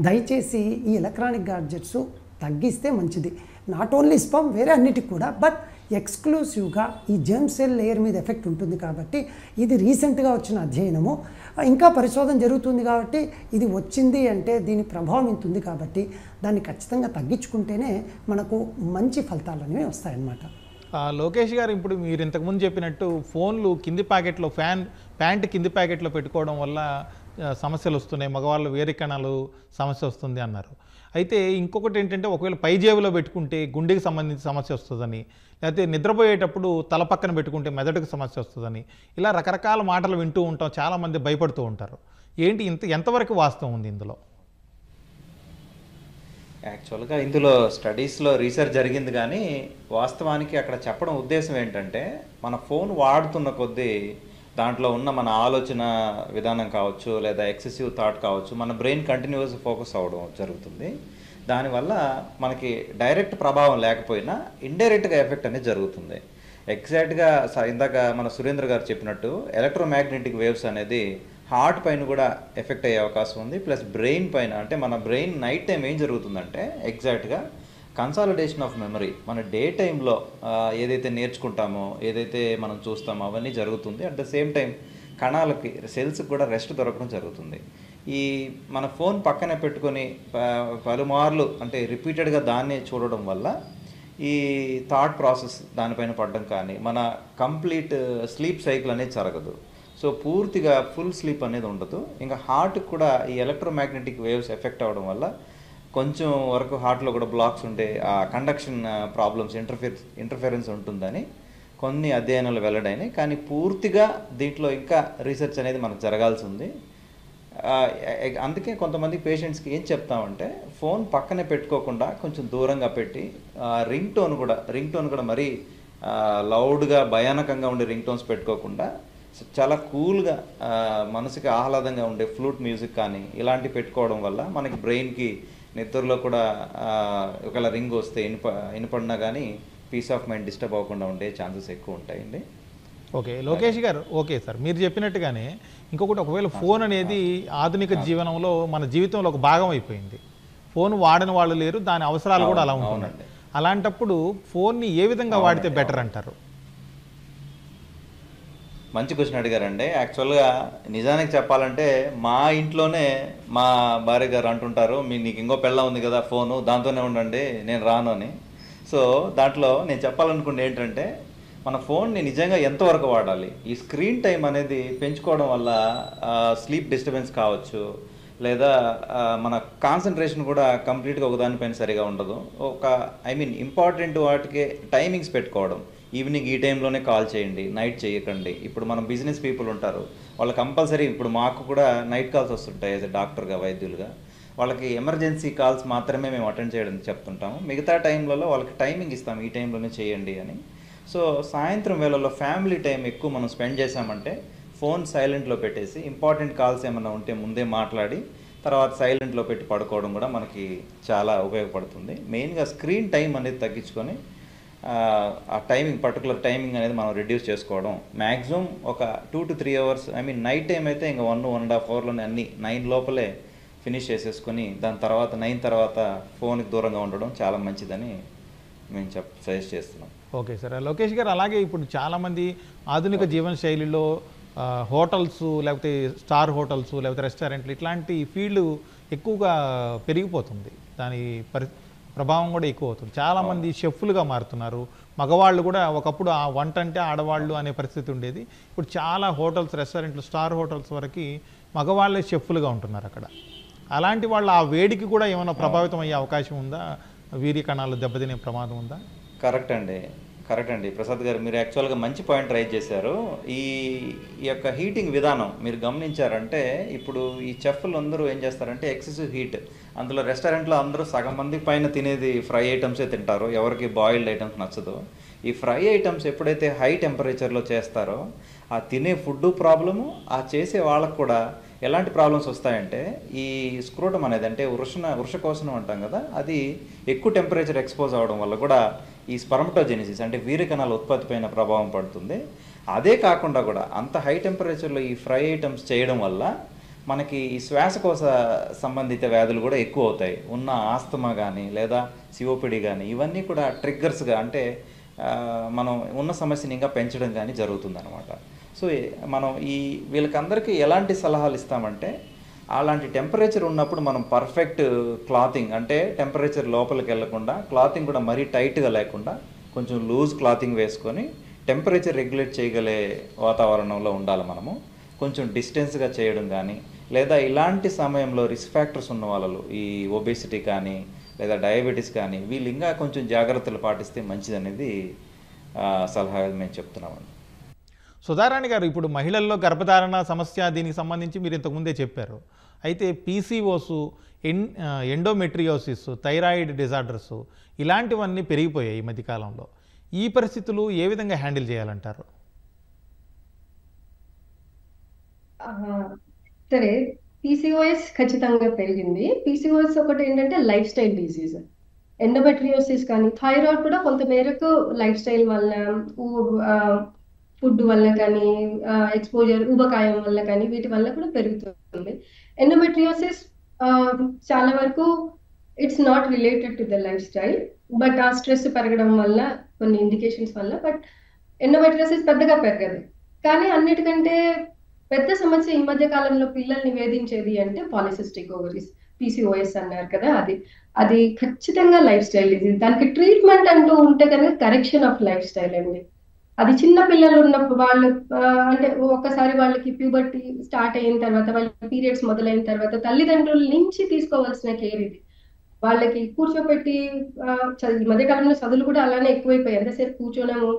దయచేసి ఈ ఎలక్ట్రానిక్ గ్యాడ్జెట్స్ తగ్గిస్తే మంచిది. నాట్ ఓన్లీ స్పర్మ్, వేరే అన్నిటికి కూడా, బట్ ఎక్స్క్లూసివ్గా ఈ జెమ్ సెల్ లేయర్ మీద ఎఫెక్ట్ ఉంటుంది. కాబట్టి ఇది రీసెంట్గా వచ్చిన అధ్యయనము, ఇంకా పరిశోధన జరుగుతుంది. కాబట్టి ఇది వచ్చింది అంటే దీని ప్రభావం ఇంత ఉంది. కాబట్టి దాన్ని ఖచ్చితంగా తగ్గించుకుంటేనే మనకు మంచి ఫలితాలు అనేవి వస్తాయన్నమాట. లోకేష్ గారు, ఇప్పుడు మీరు ఇంతకుముందు చెప్పినట్టు ఫోన్లు కింది ప్యాకెట్లో ప్యాంట్ కింది ప్యాకెట్లో పెట్టుకోవడం వల్ల సమస్యలు వస్తున్నాయి, మగవాళ్ళు వేరికణాలు సమస్య వస్తుంది అన్నారు. అయితే ఇంకొకటి ఏంటంటే, ఒకవేళ పై జేబులో పెట్టుకుంటే గుండెకి సంబంధించి సమస్య వస్తుందని, లేకపోతే నిద్రపోయేటప్పుడు తల పక్కన పెట్టుకుంటే మెదడుకు సమస్య వస్తుందని, ఇలా రకరకాల మాటలు వింటూ ఉంటాం. చాలామంది భయపడుతూ ఉంటారు. ఏంటి ఎంతవరకు వాస్తవం ఉంది ఇందులో? యాక్చువల్గా ఇందులో స్టడీస్లో రీసెర్చ్ జరిగింది, కానీ వాస్తవానికి అక్కడ చెప్పడం ఉద్దేశం ఏంటంటే, మన ఫోన్ వాడుతున్న కొద్దీ దాంట్లో ఉన్న మన ఆలోచన విధానం కావచ్చు, లేదా ఎక్సెసివ్ థాట్ కావచ్చు, మన బ్రెయిన్ కంటిన్యూస్ ఫోకస్ అవ్వడం జరుగుతుంది. దానివల్ల మనకి డైరెక్ట్ ప్రభావం లేకపోయినా ఇండైరెక్ట్గా ఎఫెక్ట్ అనేది జరుగుతుంది. ఎగ్జాక్ట్గా ఇందాక మన సురేంద్ర గారు చెప్పినట్టు ఎలక్ట్రోమాగ్నెటిక్ వేవ్స్ అనేది హార్ట్ పైన కూడా ఎఫెక్ట్ అయ్యే అవకాశం ఉంది, ప్లస్ బ్రెయిన్ పైన. అంటే మన బ్రెయిన్ నైట్ టైం ఏం జరుగుతుందంటే ఎగ్జాక్ట్గా కన్సాలిడేషన్ ఆఫ్ మెమరీ, మన డే టైంలో ఏదైతే నేర్చుకుంటామో, ఏదైతే మనం చూస్తామో అవన్నీ జరుగుతుంది. అట్ ద సేమ్ టైం కణాలకి, సెల్స్కి కూడా రెస్ట్ దొరకడం జరుగుతుంది. ఈ మన ఫోన్ పక్కనే పెట్టుకొని పలుమార్లు అంటే రిపీటెడ్గా దాన్నే చూడడం వల్ల ఈ థాట్ ప్రాసెస్ దానిపైన పడడం కానీ, మన కంప్లీట్ స్లీప్ సైకిల్ అనేది జరగదు. సో పూర్తిగా ఫుల్ స్లీప్ అనేది ఉండదు. ఇంకా హార్ట్కి కూడా ఈ ఎలక్ట్రోమాగ్నెటిక్ వేవ్స్ ఎఫెక్ట్ అవ్వడం వల్ల కొంచెం వరకు హార్ట్లో కూడా బ్లాక్స్ ఉంటే ఆ కండక్షన్ ప్రాబ్లమ్స్, ఇంటర్ఫిరెన్స్ ఉంటుందని కొన్ని అధ్యయనాలు వెల్లడైనాయి. కానీ పూర్తిగా దీంట్లో ఇంకా రీసెర్చ్ అనేది మనకు జరగాల్సి ఉంది. అందుకే కొంతమంది పేషెంట్స్కి ఏం చెప్తామంటే ఫోన్ పక్కనే పెట్టుకోకుండా కొంచెం దూరంగా పెట్టి రింగ్ టోన్ కూడా మరీ లౌడ్గా భయానకంగా ఉండే రింగ్ టోన్స్ పెట్టుకోకుండా చాలా కూల్గా మనసుకి ఆహ్లాదంగా ఉండే ఫ్లూట్ మ్యూజిక్ కానీ ఇలాంటివి పెట్టుకోవడం వల్ల మనకి బ్రెయిన్కి నిద్రలో కూడా ఒకవేళ రింగ్ వస్తే వినపడినా కానీ పీస్ ఆఫ్ మైండ్ డిస్టర్బ్ అవ్వకుండా ఉండే ఛాన్సెస్ ఎక్కువ ఉంటాయండి. ఓకే లోకేష్ గారు, ఓకే సార్ మీరు చెప్పినట్టుగానే ఇంకొకటి, ఒకవేళ ఫోన్ అనేది ఆధునిక జీవనంలో మన జీవితంలో ఒక భాగం అయిపోయింది. ఫోన్ వాడని వాళ్ళు లేరు, దాని అవసరాలు కూడా అలా ఉంటున్నాయి. అలాంటప్పుడు ఫోన్ని ఏ విధంగా వాడితే బెటర్ అంటారు? మంచి క్వశ్చన్ అడిగారండి. యాక్చువల్గా నిజానికి చెప్పాలంటే మా ఇంట్లోనే మా భార్య గారు అంటుంటారు, నీకు ఇంకో పెళ్ళం ఉంది కదా ఫోను, దాంతోనే ఉండండి, నేను రాను అని. సో దాంట్లో నేను చెప్పాలనుకుంటే ఏంటంటే మన ఫోన్ని నిజంగా ఎంతవరకు వాడాలి, ఈ స్క్రీన్ టైం అనేది పెంచుకోవడం వల్ల స్లీప్ డిస్టర్బెన్స్ కావచ్చు, లేదా మన కాన్సన్ట్రేషన్ కూడా కంప్లీట్గా ఒకదానిపైన సరిగా ఉండదు. ఇంపార్టెంట్ వాటికి టైమింగ్స్ పెట్టుకోవడం. ఈవినింగ్ ఈ టైంలోనే కాల్ చేయండి, నైట్ చేయకండి. ఇప్పుడు మనం బిజినెస్ పీపుల్ ఉంటారు, వాళ్ళు కంపల్సరీ, ఇప్పుడు మాకు కూడా నైట్ కాల్స్ వస్తుంటాయి యాజ్ ఎ డాక్టర్గా, వైద్యులుగా. వాళ్ళకి ఎమర్జెన్సీ కాల్స్ మాత్రమే మేము అటెండ్ చేయడం చెప్తుంటాము. మిగతా టైంలలో వాళ్ళకి టైమింగ్ ఇస్తాము, ఈ టైంలోనే చేయండి అని. సో సాయంత్రం వేళల్లో ఫ్యామిలీ టైం ఎక్కువ మనం స్పెండ్ చేసామంటే ఫోన్ సైలెంట్లో పెట్టేసి ఇంపార్టెంట్ కాల్స్ ఏమైనా ఉంటే ముందే మాట్లాడి తర్వాత సైలెంట్లో పెట్టి పడుకోవడం కూడా మనకి చాలా ఉపయోగపడుతుంది. మెయిన్గా స్క్రీన్ టైం అనేది తగ్గించుకొని ఆ టైమింగ్, పర్టికులర్ టైమింగ్ అనేది మనం రెడ్యూస్ చేసుకోవడం. మ్యాక్సిమం ఒక 2 to 3 hours, నైట్ టైం అయితే ఇంకా 1.5 hourలోనే అన్ని 9 లోపలే ఫినిష్ చేసేసుకొని దాని తర్వాత 9 తర్వాత ఫోన్కి దూరంగా ఉండడం చాలా మంచిదని మేము సజెస్ట్ చేస్తున్నాం. ఓకే సార్ లోకేష్ గారు, అలాగే ఇప్పుడు చాలామంది ఆధునిక జీవన శైలిలో హోటల్స్, లేకపోతే స్టార్ హోటల్స్, లేకపోతే రెస్టారెంట్లు, ఇట్లాంటి ఫీల్డ్ ఎక్కువగా పెరిగిపోతుంది. దాని ప్రభావం కూడా ఎక్కువ అవుతుంది. చాలామంది షెఫ్లుగా మారుతున్నారు. మగవాళ్ళు కూడా ఒకప్పుడు ఆ వంట అంటే ఆడవాళ్ళు అనే పరిస్థితి ఉండేది. ఇప్పుడు చాలా హోటల్స్, రెస్టారెంట్లు, స్టార్ హోటల్స్ వరకు మగవాళ్ళే షెఫ్లుగా ఉంటున్నారు అక్కడ. అలాంటి వాళ్ళు ఆ వేడికి కూడా ఏమైనా ప్రభావితం అయ్యే అవకాశం ఉందా? వీర్య కణాలు దెబ్బతినే ప్రమాదం ఉందా? కరెక్ట్ అండి ప్రసాద్ గారు, మీరు యాక్చువల్గా మంచి పాయింట్ రైజ్ చేశారు. ఈ యొక్క హీటింగ్ విధానం మీరు గమనించారంటే ఇప్పుడు ఈ చెఫ్లు అందరూ ఏం చేస్తారంటే ఎక్సెసివ్ హీట్, అందులో రెస్టారెంట్లో అందరూ సగం మంది పైన తినేది ఫ్రై ఐటమ్సే తింటారు, ఎవరికి బాయిల్డ్ ఐటమ్స్ నచ్చదు. ఈ ఫ్రై ఐటమ్స్ ఎప్పుడైతే హై టెంపరేచర్లో చేస్తారో ఆ తినే ఫుడ్ ప్రాబ్లము, ఆ చేసే వాళ్ళకు కూడా ఎలాంటి ప్రాబ్లమ్స్ వస్తాయంటే ఈ స్క్రోటం అనేది, అంటే వృషకోశనం అంటాం కదా, అది ఎక్కువ టెంపరేచర్ ఎక్స్పోజ్ అవ్వడం వల్ల కూడా ఈ స్పర్మటోజెనిసిస్ అంటే వీర్యకణాల ఉత్పత్తి పైన ప్రభావం పడుతుంది. అదే కాకుండా కూడా అంత హై టెంపరేచర్లో ఈ ఫ్రై ఐటమ్స్ చేయడం వల్ల మనకి ఈ శ్వాసకోశ సంబంధిత వ్యాధులు కూడా ఎక్కువ అవుతాయి. ఉన్న ఆస్తమా కానీ లేదా సిఓపిడి కానీ ఇవన్నీ కూడా ట్రిగ్గర్స్గా, అంటే మనం ఉన్న సమస్యని ఇంకా పెంచడం కానీ జరుగుతుంది అనమాట. సో మనం వీళ్ళకందరికీ ఎలాంటి సలహాలు ఇస్తామంటే అలాంటి టెంపరేచర్ ఉన్నప్పుడు మనం పర్ఫెక్ట్ క్లాతింగ్, అంటే టెంపరేచర్ లోపలికి వెళ్లకుండా క్లాతింగ్ కూడా మరీ టైట్గా లేకుండా కొంచెం లూజ్ క్లాతింగ్ వేసుకొని టెంపరేచర్ రెగ్యులేట్ చేయగలే వాతావరణంలో ఉండాలి. మనము కొంచెం డిస్టెన్స్గా చేయడం కానీ, లేదా ఇలాంటి సమయంలో రిస్క్ ఫ్యాక్టర్స్ ఉన్న వాళ్ళు, ఈ ఒబేసిటీ కానీ లేదా డయాబెటీస్ కానీ, వీళ్ళు ఇంకా కొంచెం జాగ్రత్తలు పాటిస్తే మంచిదనేది సలహా మేము చెప్తున్నామండి. సుధారాణి గారు, ఇప్పుడు మహిళల్లో గర్భధారణ సమస్య, దీనికి సంబంధించి మీరు ఇంతకుముందే చెప్పారు. అయితే పీసీఓస్, ఎండోమెట్రియోసిస్, థైరాయిడ్ డిజార్డర్స్ ఇలాంటివన్నీ పెరిగిపోయాయి ఈ మధ్యకాలంలో. ఈ పరిస్థితులు ఏ విధంగా హ్యాండిల్ చేయాలంటారు? సరే, పీసీఓఎస్ ఖచ్చితంగా పెరిగింది. పీసీఓఎస్ ఒకటి ఏంటంటే లైఫ్ స్టైల్ డిసీజ్. ఎండోమెట్రియోసిస్ కానీ థైరాయిడ్ కూడా కొంత మేరకు లైఫ్ స్టైల్ వల్ల, ఫుడ్ వల్ల కానీ, ఎక్స్పోజర్ ఊబకాయం వల్ల కానీ వీటి వల్ల కూడా పెరుగుతుంది. ఎండోమెట్రియోసిస్ చాలా వరకు it's not related to the life style, but ఆ స్ట్రెస్ పెరగడం వల్ల కొన్ని ఇండికేషన్స్ వల్ల, బట్ ఎండోమెట్రియోసిస్ పెద్దగా పెరగదు. కానీ అన్నిటికంటే పెద్ద సమస్య ఈ మధ్య కాలంలో పిల్లల్ని వేధించేది అంటే పాలిసిస్టిక్ ఓవరీస్, PCOS అన్నారు కదా, అది ఖచ్చితంగా లైఫ్ స్టైల్ డిజీజ్. దానికి ట్రీట్మెంట్ అంటూ ఉంటే కనుక కరెక్షన్ ఆఫ్ లైఫ్ స్టైల్ అండి. అది చిన్న పిల్లలు ఉన్నప్పుడు వాళ్ళు అంటే ఒక్కసారి వాళ్ళకి ప్యూబర్టీ స్టార్ట్ అయిన తర్వాత, వాళ్ళ పీరియడ్స్ మొదలైన తర్వాత తల్లిదండ్రుల నుంచి తీసుకోవాల్సిన కేర్ ఇది. వాళ్ళకి కూర్చోపెట్టి ఈ మధ్యకాలంలో చదువులు కూడా అలానే ఎక్కువైపోయాయి. ఎంతసేపు కూర్చోనము,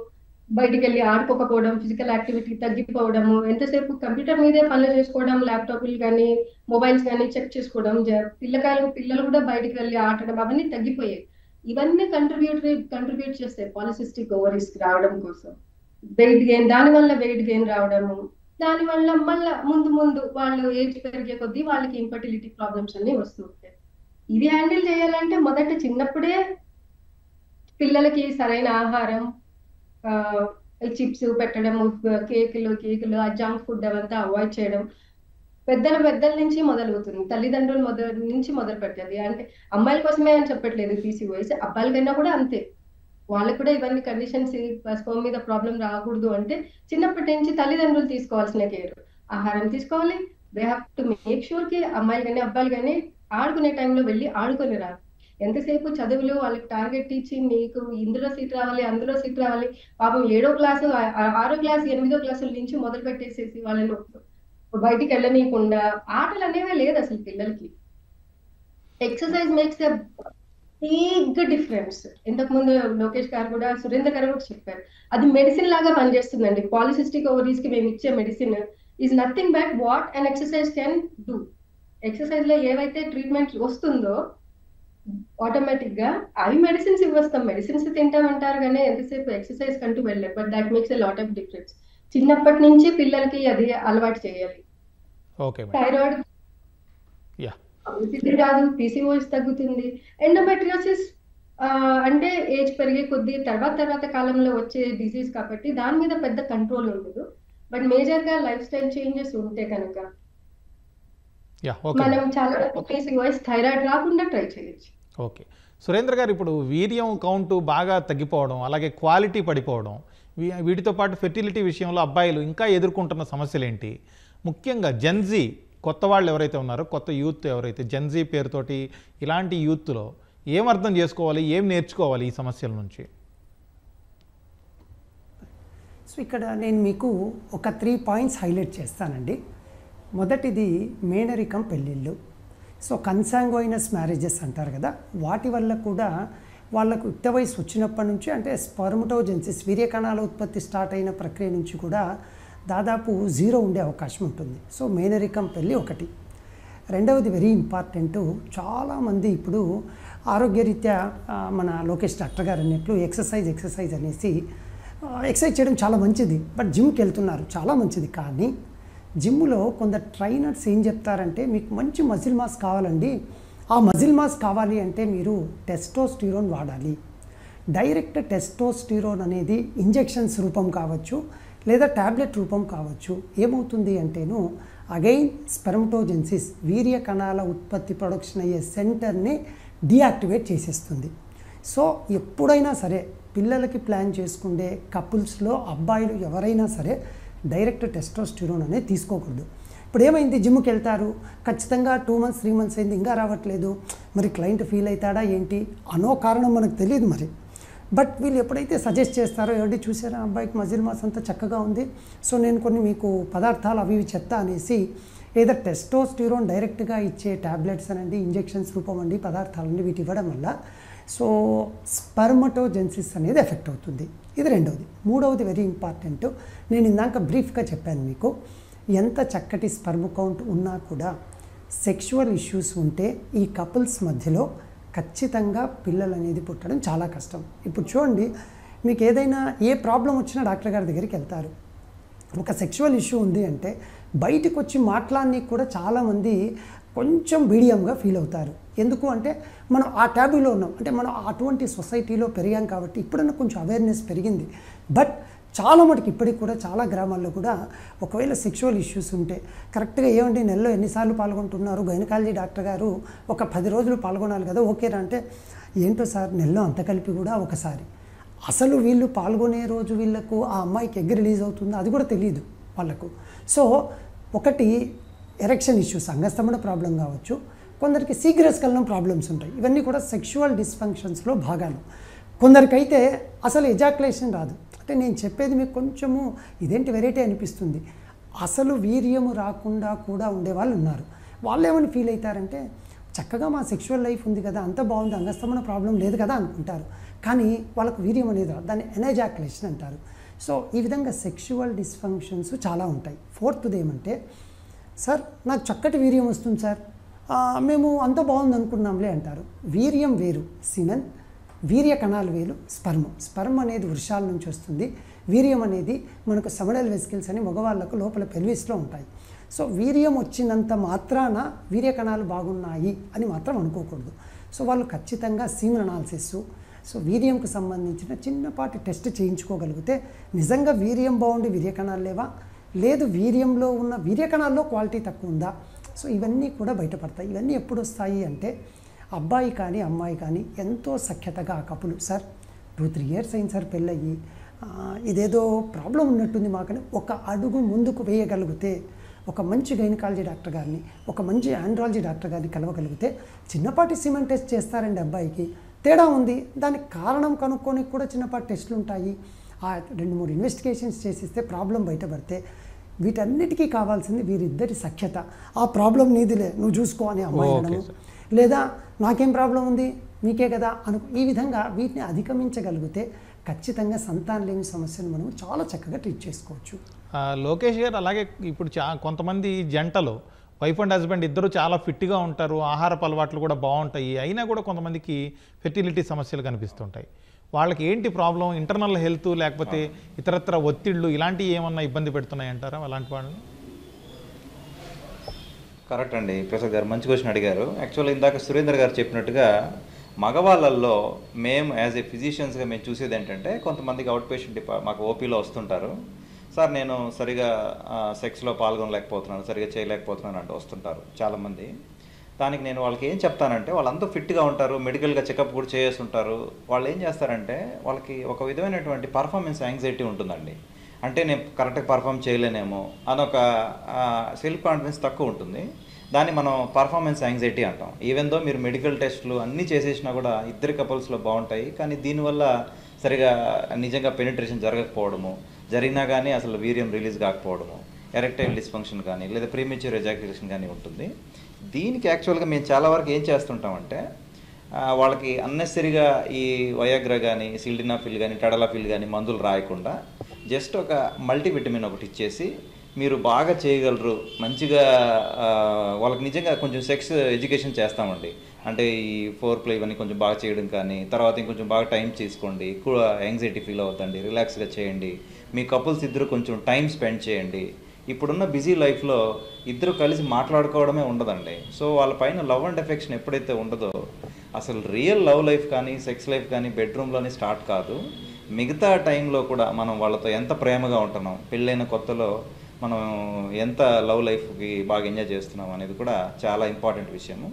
బయటికి వెళ్ళి ఆడుకోకపోవడం, ఫిజికల్ యాక్టివిటీ తగ్గిపోవడము, ఎంతసేపు కంప్యూటర్ మీదే పనులు చేసుకోవడం, ల్యాప్టాప్లు కానీ మొబైల్స్ కానీ చెక్ చేసుకోవడం, పిల్లలు కూడా బయటికి వెళ్ళి ఆడడం, అవన్నీ తగ్గిపోయాయి. ఇవన్నీ కంట్రిబ్యూట్ చేస్తాయి పాలిసిస్టిక్ ఓవరీస్ రావడం కోసం. వెయిట్ గెయిన్, దానివల్ల వెయిట్ గెయిన్ రావడము, దానివల్ల మళ్ళీ ముందు వాళ్ళు ఏజ్ పెరిగే కొద్దీ వాళ్ళకి ఇన్ఫర్టిలిటీ ప్రాబ్లమ్స్ అన్ని వస్తూ ఉంటాయి. ఇది హ్యాండిల్ చేయాలంటే మొదట చిన్నప్పుడే పిల్లలకి సరైన ఆహారం, చిప్స్ పెట్టడము, కేకులు, ఆ జంక్ ఫుడ్ అవంతా అవాయిడ్ చేయడం పెద్దల నుంచి మొదలవుతుంది. తల్లిదండ్రులు నుంచి మొదలు పెట్టేది. అంటే అమ్మాయిల కోసమే అని చెప్పట్లేదు PCOS, అబ్బాయిలకైనా కూడా అంతే. వాళ్ళకు కూడా ఇవన్నీ కండిషన్స్, స్పర్మ్ మీద ప్రాబ్లం రాకూడదు అంటే చిన్నప్పటి నుంచి తల్లిదండ్రులు తీసుకోవాల్సిన కేర్. ఆహారం తీసుకోవాలి, they have to make sure కి అమ్మాయిలు కానీ అబ్బాయిలు కానీ ఆడుకునే టైంలో వెళ్ళి ఆడుకొని రారు. ఎంతసేపు చదువులు వాళ్ళకి టార్గెట్ ఇచ్చి నీకు ఇందులో సీట్ రావాలి, అందులో సీట్ రావాలి, పాపం 7వ క్లాసు 6వ క్లాసు 8వ క్లాసుల నుంచి మొదలు పెట్టేసేసి వాళ్ళని బయటికి వెళ్ళనీయకుండా, ఆటలు అనేవే లేదు అసలు పిల్లలకి. Exercise makes a big difference. ఇంతకు ముందు లోకేష్ గారు కూడా, సురేంద్ర గారు కూడా చెప్పారు, అది మెడిసిన్ లాగా పనిచేస్తుందండి. పాలిసిస్టిక్ ఓవరీస్ కి మేము ఇచ్చే medicine is nothing but what and exercise can do. Exercise లో ఏవైతే ట్రీట్మెంట్ వస్తుందో ఆటోమేటిక్ గా అవి మెడిసిన్స్ ఇవ్వస్తాం. మెడిసిన్స్ తింటామంటారు కానీ ఎంతసేపు ఎక్సర్సైజ్ కంటూ వెళ్ళారు. But that makes a lot of difference. చిన్నప్పటి నుంచి పిల్లలకి అది అలవాటు చేయాలి. థైరాయిడ్ రాదు, PCOS తగ్గుతుంది. ఎండోమెట్రియోసిస్ అంటే ఏజ్ పెరిగే కొద్దీ తర్వాత కాలంలో వచ్చే డిసీజ్ కాబట్టి దాని మీద పెద్ద కంట్రోల్ ఉండదు. బట్ మేజర్ గా లైఫ్ స్టైల్ చేంజెస్ ఉంటే కనుక మనం చాలా PCOS, థైరాయిడ్ రాకుండా ట్రై చేయొచ్చు. ఓకే సురేంద్ర గారు, ఇప్పుడు వీర్యం కౌంట్ బాగా తగ్గిపోవడం, అలాగే క్వాలిటీ పడిపోవడం, వీటితో పాటు ఫెర్టిలిటీ విషయంలో అబ్బాయిలు ఇంకా ఎదుర్కొంటున్న సమస్యలు ఏంటి? ముఖ్యంగా జెన్జీ కొత్త వాళ్ళు ఎవరైతే ఉన్నారో, కొత్త యూత్ ఎవరైతే జెన్జీ పేరుతోటి ఇలాంటి యూత్లో ఏం అర్థం చేసుకోవాలి, ఏం నేర్చుకోవాలి ఈ సమస్యల నుంచి? సో ఇక్కడ నేను మీకు ఒక 3 పాయింట్స్ హైలైట్ చేస్తానండి. మొదటిది మేనరికం పెళ్ళిళ్ళు. సో కన్సాంగ్వైనస్ మ్యారేజెస్ అంటారు కదా, వాటి వల్ల కూడా వాళ్ళకు యుక్త వయసు వచ్చినప్పటి నుంచి, అంటే స్పర్మటోజెన్సిస్ వీర్యకణాల ఉత్పత్తి స్టార్ట్ అయిన ప్రక్రియ నుంచి కూడా దాదాపు 0 ఉండే అవకాశం ఉంటుంది. సో మేనరికం పెళ్ళి ఒకటి. రెండవది వెరీ ఇంపార్టెంటు, చాలామంది ఇప్పుడు ఆరోగ్యరీత్యా మన లోకేష్ డాక్టర్ గారు అన్నట్లు ఎక్సర్సైజ్ అనేసి ఎక్సర్సైజ్ చేయడం చాలా మంచిది, బట్ జిమ్కి వెళ్తున్నారు, చాలా మంచిది. కానీ జిమ్లో కొందరు ట్రైనర్స్ ఏం చెప్తారంటే, మీకు మంచి మజిల్ మాస్ కావాలండి, ఆ మజిల్ మాస్ కావాలి అంటే మీరు టెస్టోస్టిరోన్ వాడాలి. డైరెక్ట్ టెస్టోస్టిరోన్ అనేది ఇంజెక్షన్స్ రూపం కావచ్చు, లేదా ట్యాబ్లెట్ రూపం కావచ్చు. ఏమవుతుంది అంటేను అగైన్ స్పెర్మటోజెన్సిస్ వీర్య కణాల ఉత్పత్తి ప్రొడక్షన్ అయ్యే సెంటర్ని డీయాక్టివేట్ చేసేస్తుంది. సో ఎప్పుడైనా సరే పిల్లలకి ప్లాన్ చేసుకునే కపుల్స్లో అబ్బాయిలు ఎవరైనా సరే డైరెక్ట్ టెస్టోస్టిరోన్ అనేది తీసుకోకూడదు. ఇప్పుడు ఏమైంది, జిమ్కి వెళ్తారు, ఖచ్చితంగా 2 months 3 months అయింది, ఇంకా రావట్లేదు, మరి క్లయింట్ ఫీల్ అవుతాడా ఏంటి అనో కారణం మనకు తెలియదు మరి. బట్ వీళ్ళు ఎప్పుడైతే సజెస్ట్ చేస్తారో, ఎవరి చూసారా అబ్బాయికి మజిల్ మాస్ అంతా చక్కగా ఉంది, సో నేను కొన్ని మీకు పదార్థాలు అవి చెప్తా అనేసి లేదా టెస్టోస్టిరోన్ డైరెక్ట్గా ఇచ్చే ట్యాబ్లెట్స్ అనండి, ఇంజెక్షన్స్ రూపం అండి, పదార్థాలండి, వీటి ఇవ్వడం వల్ల సో స్పర్మటోజెన్సిస్ అనేది ఎఫెక్ట్ అవుతుంది. ఇది రెండవది. మూడవది వెరీ ఇంపార్టెంట్, నేను ఇందాక బ్రీఫ్గా చెప్పాను మీకు, ఎంత చక్కటి స్పర్మ్ కౌంట్ ఉన్నా కూడా సెక్షువల్ ఇష్యూస్ ఉంటే ఈ కపుల్స్ మధ్యలో ఖచ్చితంగా పిల్లలు అనేది పుట్టడం చాలా కష్టం. ఇప్పుడు చూడండి, మీకు ఏదైనా ఏ ప్రాబ్లం వచ్చినా డాక్టర్ గారి దగ్గరికి వెళ్తారు. ఒక సెక్షువల్ ఇష్యూ ఉంది అంటే బయటికి వచ్చి మాట్లాడడానికి కూడా చాలామంది కొంచెం మీడియంగా ఫీల్ అవుతారు. ఎందుకు అంటే మనం ఆ ట్యాబులో ఉన్నాం, అంటే మనం అటువంటి సొసైటీలో పెరిగాం కాబట్టి ఇప్పుడన్నా కొంచెం అవేర్నెస్ పెరిగింది. బట్ చాలా మటుకు ఇప్పటికి కూడా చాలా గ్రామాల్లో కూడా ఒకవేళ సెక్షువల్ ఇష్యూస్ ఉంటే కరెక్ట్గా ఏమండి నెలలో ఎన్నిసార్లు పాల్గొంటున్నారు, గైనకాలజీ డాక్టర్ గారు ఒక 10 రోజులు పాల్గొనాలి కదా, ఓకేనా అంటే ఏంటో సార్ నెలలో అంత కలిపి కూడా ఒకసారి. అసలు వీళ్ళు పాల్గొనే రోజు వీళ్ళకు ఆ అమ్మాయికి ఎగ్ రిలీజ్ అవుతుందో అది కూడా తెలియదు వాళ్ళకు. సో ఒకటి ఎరెక్షన్ ఇష్యూస్, అంగస్తమన ప్రాబ్లం కావచ్చు, కొందరికి సీగ్రెస్ కలనం ప్రాబ్లమ్స్ ఉంటాయి. ఇవన్నీ కూడా సెక్షువల్ డిస్ఫంక్షన్స్లో భాగాలు. కొందరికైతే అసలు ఎజాక్యులేషన్ రాదు. అంటే నేను చెప్పేది మీకు కొంచెము ఇదేంటి వెరైటీ అనిపిస్తుంది. అసలు వీర్యము రాకుండా కూడా ఉండేవాళ్ళు ఉన్నారు. వాళ్ళు ఏమని ఫీల్ అవుతారంటే చక్కగా మా సెక్షువల్ లైఫ్ ఉంది కదా, అంత బాగుంది, అంగస్తమన ప్రాబ్లం లేదు కదా అనుకుంటారు. కానీ వాళ్ళకు వీర్యం అనేది రాదు, దాన్ని ఎనజాక్యులేషన్ అంటారు. సో ఈ విధంగా సెక్షువల్ డిస్ఫంక్షన్స్ చాలా ఉంటాయి. ఫోర్త్ది ఏమంటే సార్ నాకు చక్కటి వీర్యం వస్తుంది సార్, మేము అంత బాగుంది అనుకున్నాంలే అంటారు. వీర్యం వేరు, సిమెన్, వీర్య కణాలు వేరు, స్పర్మ్ అనేది వృషాల నుంచి వస్తుంది. వీర్యం అనేది మనకు సెమినల్ వెసికల్స్ అని మగవాళ్ళకు లోపల పెల్విస్లో ఉంటాయి. సో వీర్యం వచ్చినంత మాత్రాన వీర్య కణాలు బాగున్నాయి అని మాత్రం అనుకోకూడదు. సో వాళ్ళు ఖచ్చితంగా సీమన్ అనాలిసిస్, సో వీర్యంకు సంబంధించిన చిన్నపాటి టెస్ట్ చేయించుకోగలిగితే నిజంగా వీర్యం బాగుండి వీర్య కణాలు లేవా, లేదు వీర్యంలో ఉన్న వీర్య కణాల్లో క్వాలిటీ తక్కువ ఉందా, సో ఇవన్నీ కూడా బయటపడతాయి. ఇవన్నీ ఎప్పుడు వస్తాయి అంటే అబ్బాయి కానీ అమ్మాయి కానీ ఎంతో సఖ్యతగా ఆ కపులు సార్ 2-3 years అయింది సార్ పెళ్ళయ్యి, ఇదేదో ప్రాబ్లం ఉన్నట్టుంది మాకని ఒక అడుగు ముందుకు వేయగలిగితే, ఒక మంచి గైనకాలజీ డాక్టర్ గారిని, ఒక మంచి ఆండ్రాలజీ డాక్టర్ గారిని కలవగలిగితే చిన్నపాటి సిమెన్ టెస్ట్ చేస్తారండి అబ్బాయికి, తేడా ఉంది దానికి కారణం కనుక్కొని కూడా చిన్నపాటి టెస్టులు ఉంటాయి. ఆ 2-3 ఇన్వెస్టిగేషన్స్ చేసిస్తే ప్రాబ్లం బయటపడితే వీటన్నిటికీ కావాల్సింది వీరిద్దరి సఖ్యత. ఆ ప్రాబ్లం నీదిలే నువ్వు చూసుకో అని అమ్మాయి అనడము, లేదా నాకేం ప్రాబ్లం ఉంది మీకే కదా ఈ విధంగా వీటిని అధిగమించగలిగితే ఖచ్చితంగా సంతానం లేని సమస్యను మనం చాలా చక్కగా ట్రీట్ చేసుకోవచ్చు. లోకేష్ గారు, అలాగే ఇప్పుడు కొంతమంది జంటలు వైఫ్ అండ్ హస్బెండ్ ఇద్దరు చాలా ఫిట్గా ఉంటారు, ఆహారపు అలవాట్లు కూడా బాగుంటాయి, అయినా కూడా కొంతమందికి ఫెర్టిలిటీ సమస్యలు కనిపిస్తుంటాయి. వాళ్ళకి ఏంటి ప్రాబ్లం? ఇంటర్నల్ హెల్త్ లేకపోతే ఇతరత్ర ఒత్తిళ్ళు ఇలాంటివి ఏమన్నా ఇబ్బంది పెడుతున్నాయి అంటారా అలాంటి వాళ్ళని? కరెక్ట్ అండి ప్రసాద్ గారు, మంచి క్వశ్చన్ అడిగారు. యాక్చువల్లీ ఇందాక సురేందర్ గారు చెప్పినట్టుగా మగవాళ్ళల్లో మేము యాజ్ ఏ ఫిజిషియన్స్గా మేము చూసేది ఏంటంటే కొంతమందికి అవుట్ పేషెంట్ మాకు ఓపీలో వస్తుంటారు, సార్ నేను సరిగా సెక్స్లో పాల్గొనలేకపోతున్నాను, సరిగా చేయలేకపోతున్నాను అంటూ వస్తుంటారు చాలామంది. దానికి నేను వాళ్ళకి ఏం చెప్తానంటే వాళ్ళంతా ఫిట్గా ఉంటారు, మెడికల్గా చెకప్ కూడా చేస్తుంటారు. వాళ్ళు ఏం చేస్తారంటే వాళ్ళకి ఒక విధమైనటువంటి పర్ఫార్మెన్స్ యాంగ్జైటీ ఉంటుందండి. అంటే నేను కరెక్ట్గా పర్ఫామ్ చేయలేనేమో అదొక సెల్ఫ్ కాన్ఫిడెన్స్ తక్కువ ఉంటుంది. దాన్ని మనం పర్ఫార్మెన్స్ యాంగ్జైటీ అంటాం. ఈవెన్ దో మీరు మెడికల్ టెస్టులు అన్నీ చేసేసినా కూడా ఇద్దరి కపుల్స్లో బాగుంటాయి, కానీ దీనివల్ల సరిగా నిజంగా పెనిట్రేషన్ జరగకపోవడము, జరిగినా కానీ అసలు వీర్యం రిలీజ్ కాకపోవడము, ఎరెక్టైల్ డిస్ఫంక్షన్ కానీ లేదా ప్రీమెచ్యూర్ ఎజాక్యులేషన్ కానీ ఉంటుంది. దీనికి యాక్చువల్గా మేము చాలా వరకు ఏం చేస్తుంటామంటే వాళ్ళకి అన్నెసరిగా ఈ వయాగ్రా కానీ సిల్డినాఫిల్ కానీ టడలాఫిల్ కానీ మందులు రాయకుండా జస్ట్ ఒక మల్టీవిటమిన్ ఒకటి ఇచ్చేసి మీరు బాగా చేయగలరు, మంచిగా వాళ్ళకి నిజంగా కొంచెం సెక్స్ ఎడ్యుకేషన్ చేస్తామండి. అంటే ఈ ఫోర్ ప్లే ఇవన్నీ కొంచెం బాగా చేయడం కానీ, తర్వాత ఇంకొంచెం బాగా టైం తీసుకోండి, ఎక్కువ యాంగ్జైటీ ఫీల్ అవుతండి, రిలాక్స్గా చేయండి, మీ కపుల్స్ ఇద్దరు కొంచెం టైం స్పెండ్ చేయండి. ఇప్పుడున్న బిజీ లైఫ్లో ఇద్దరు కలిసి మాట్లాడుకోవడమే ఉండదండి. సో వాళ్ళ పైన లవ్ అండ్ ఎఫెక్షన్ ఎప్పుడైతే ఉండదో అసలు రియల్ లవ్ లైఫ్ కానీ సెక్స్ లైఫ్ కానీ బెడ్రూమ్లోనే స్టార్ట్ కాదు. మిగతా టైంలో కూడా మనం వాళ్ళతో ఎంత ప్రేమగా ఉంటున్నాం, పెళ్ళైన కొత్తలో మనం ఎంత లవ్ లైఫ్కి బాగా ఎంజాయ్ చేస్తున్నాం అనేది కూడా చాలా ఇంపార్టెంట్ విషయము.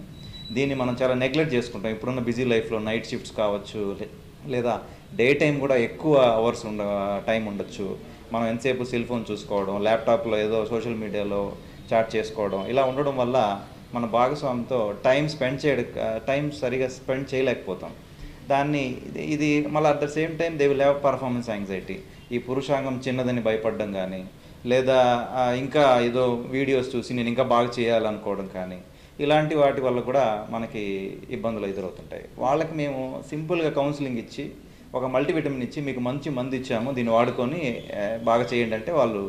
దీన్ని మనం చాలా నెగ్లెక్ట్ చేసుకుంటాం. ఇప్పుడున్న బిజీ లైఫ్లో నైట్ షిఫ్ట్స్ కావచ్చు, లేదా డే టైం కూడా ఎక్కువ అవర్స్ టైం ఉండొచ్చు. మనం ఎంతసేపు సెల్ ఫోన్ చూసుకోవడం, ల్యాప్టాప్లో ఏదో సోషల్ మీడియాలో చాట్ చేసుకోవడం, ఇలా ఉండడం వల్ల మన భాగస్వామితో టైం సరిగా స్పెండ్ చేయలేకపోతాం. దాన్ని ఇది మళ్ళీ at the same time they will have performance anxiety. ఈ పురుషాంగం చిన్నదని భయపడడం కానీ, లేదా ఇంకా ఏదో వీడియోస్ చూసి నేను ఇంకా బాగా చేయాలనుకోవడం కానీ, ఇలాంటి వాటి వల్ల కూడా మనకి ఇబ్బందులు ఎదురవుతుంటాయి. వాళ్ళకి మేము సింపుల్గా కౌన్సిలింగ్ ఇచ్చి ఒక మల్టీవిటమిన్ ఇచ్చి మీకు మంచి మందు ఇచ్చాము, దీన్ని వాడుకొని బాగా చేయండి అంటే వాళ్ళు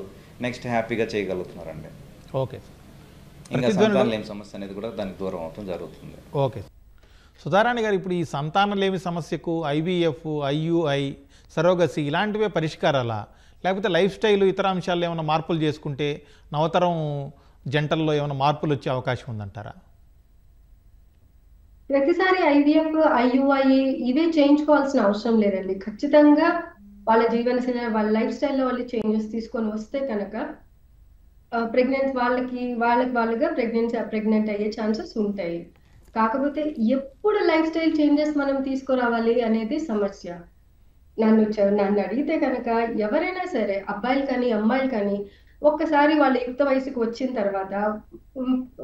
నెక్స్ట్ హ్యాపీగా చేయగలుగుతున్నారండి. ఓకే, ఇంకా సంతానలేమి సమస్య అనేది కూడా దానికి దూరం అవటం జరుగుతుంది. ఓకే సుధారాణి గారు, ఇప్పుడు ఈ సంతానలేమి సమస్యకు IVF, IUI, సరోగసి ఇలాంటివే పరిష్కారాలా, లేకపోతే లైఫ్ స్టైల్ ఇతర అంశాల్లో ఏమైనా మార్పులు చేసుకుంటే నవతరం జంటల్లో ఏమైనా మార్పులు వచ్చే అవకాశం ఉందంటారా? ప్రతిసారి ఐవీఎఫ్, ఐయుఐ ఇవే చేయించుకోవాల్సిన అవసరం లేదండి. ఖచ్చితంగా వాళ్ళ జీవనశైలి, వాళ్ళ లైఫ్ స్టైల్లో వాళ్ళు చేంజెస్ తీసుకొని వస్తే కనుక వాళ్ళుగా ప్రెగ్నెంట్ అయ్యే ఛాన్సెస్ ఉంటాయి. కాకపోతే ఎప్పుడు లైఫ్ స్టైల్ చేంజెస్ మనం తీసుకురావాలి అనేది సమస్య. నన్ను అడిగితే కనుక ఎవరైనా సరే, అబ్బాయిలు కానీ అమ్మాయిలు కానీ, ఒక్కసారి వాళ్ళ యుక్త వయసుకు వచ్చిన తర్వాత,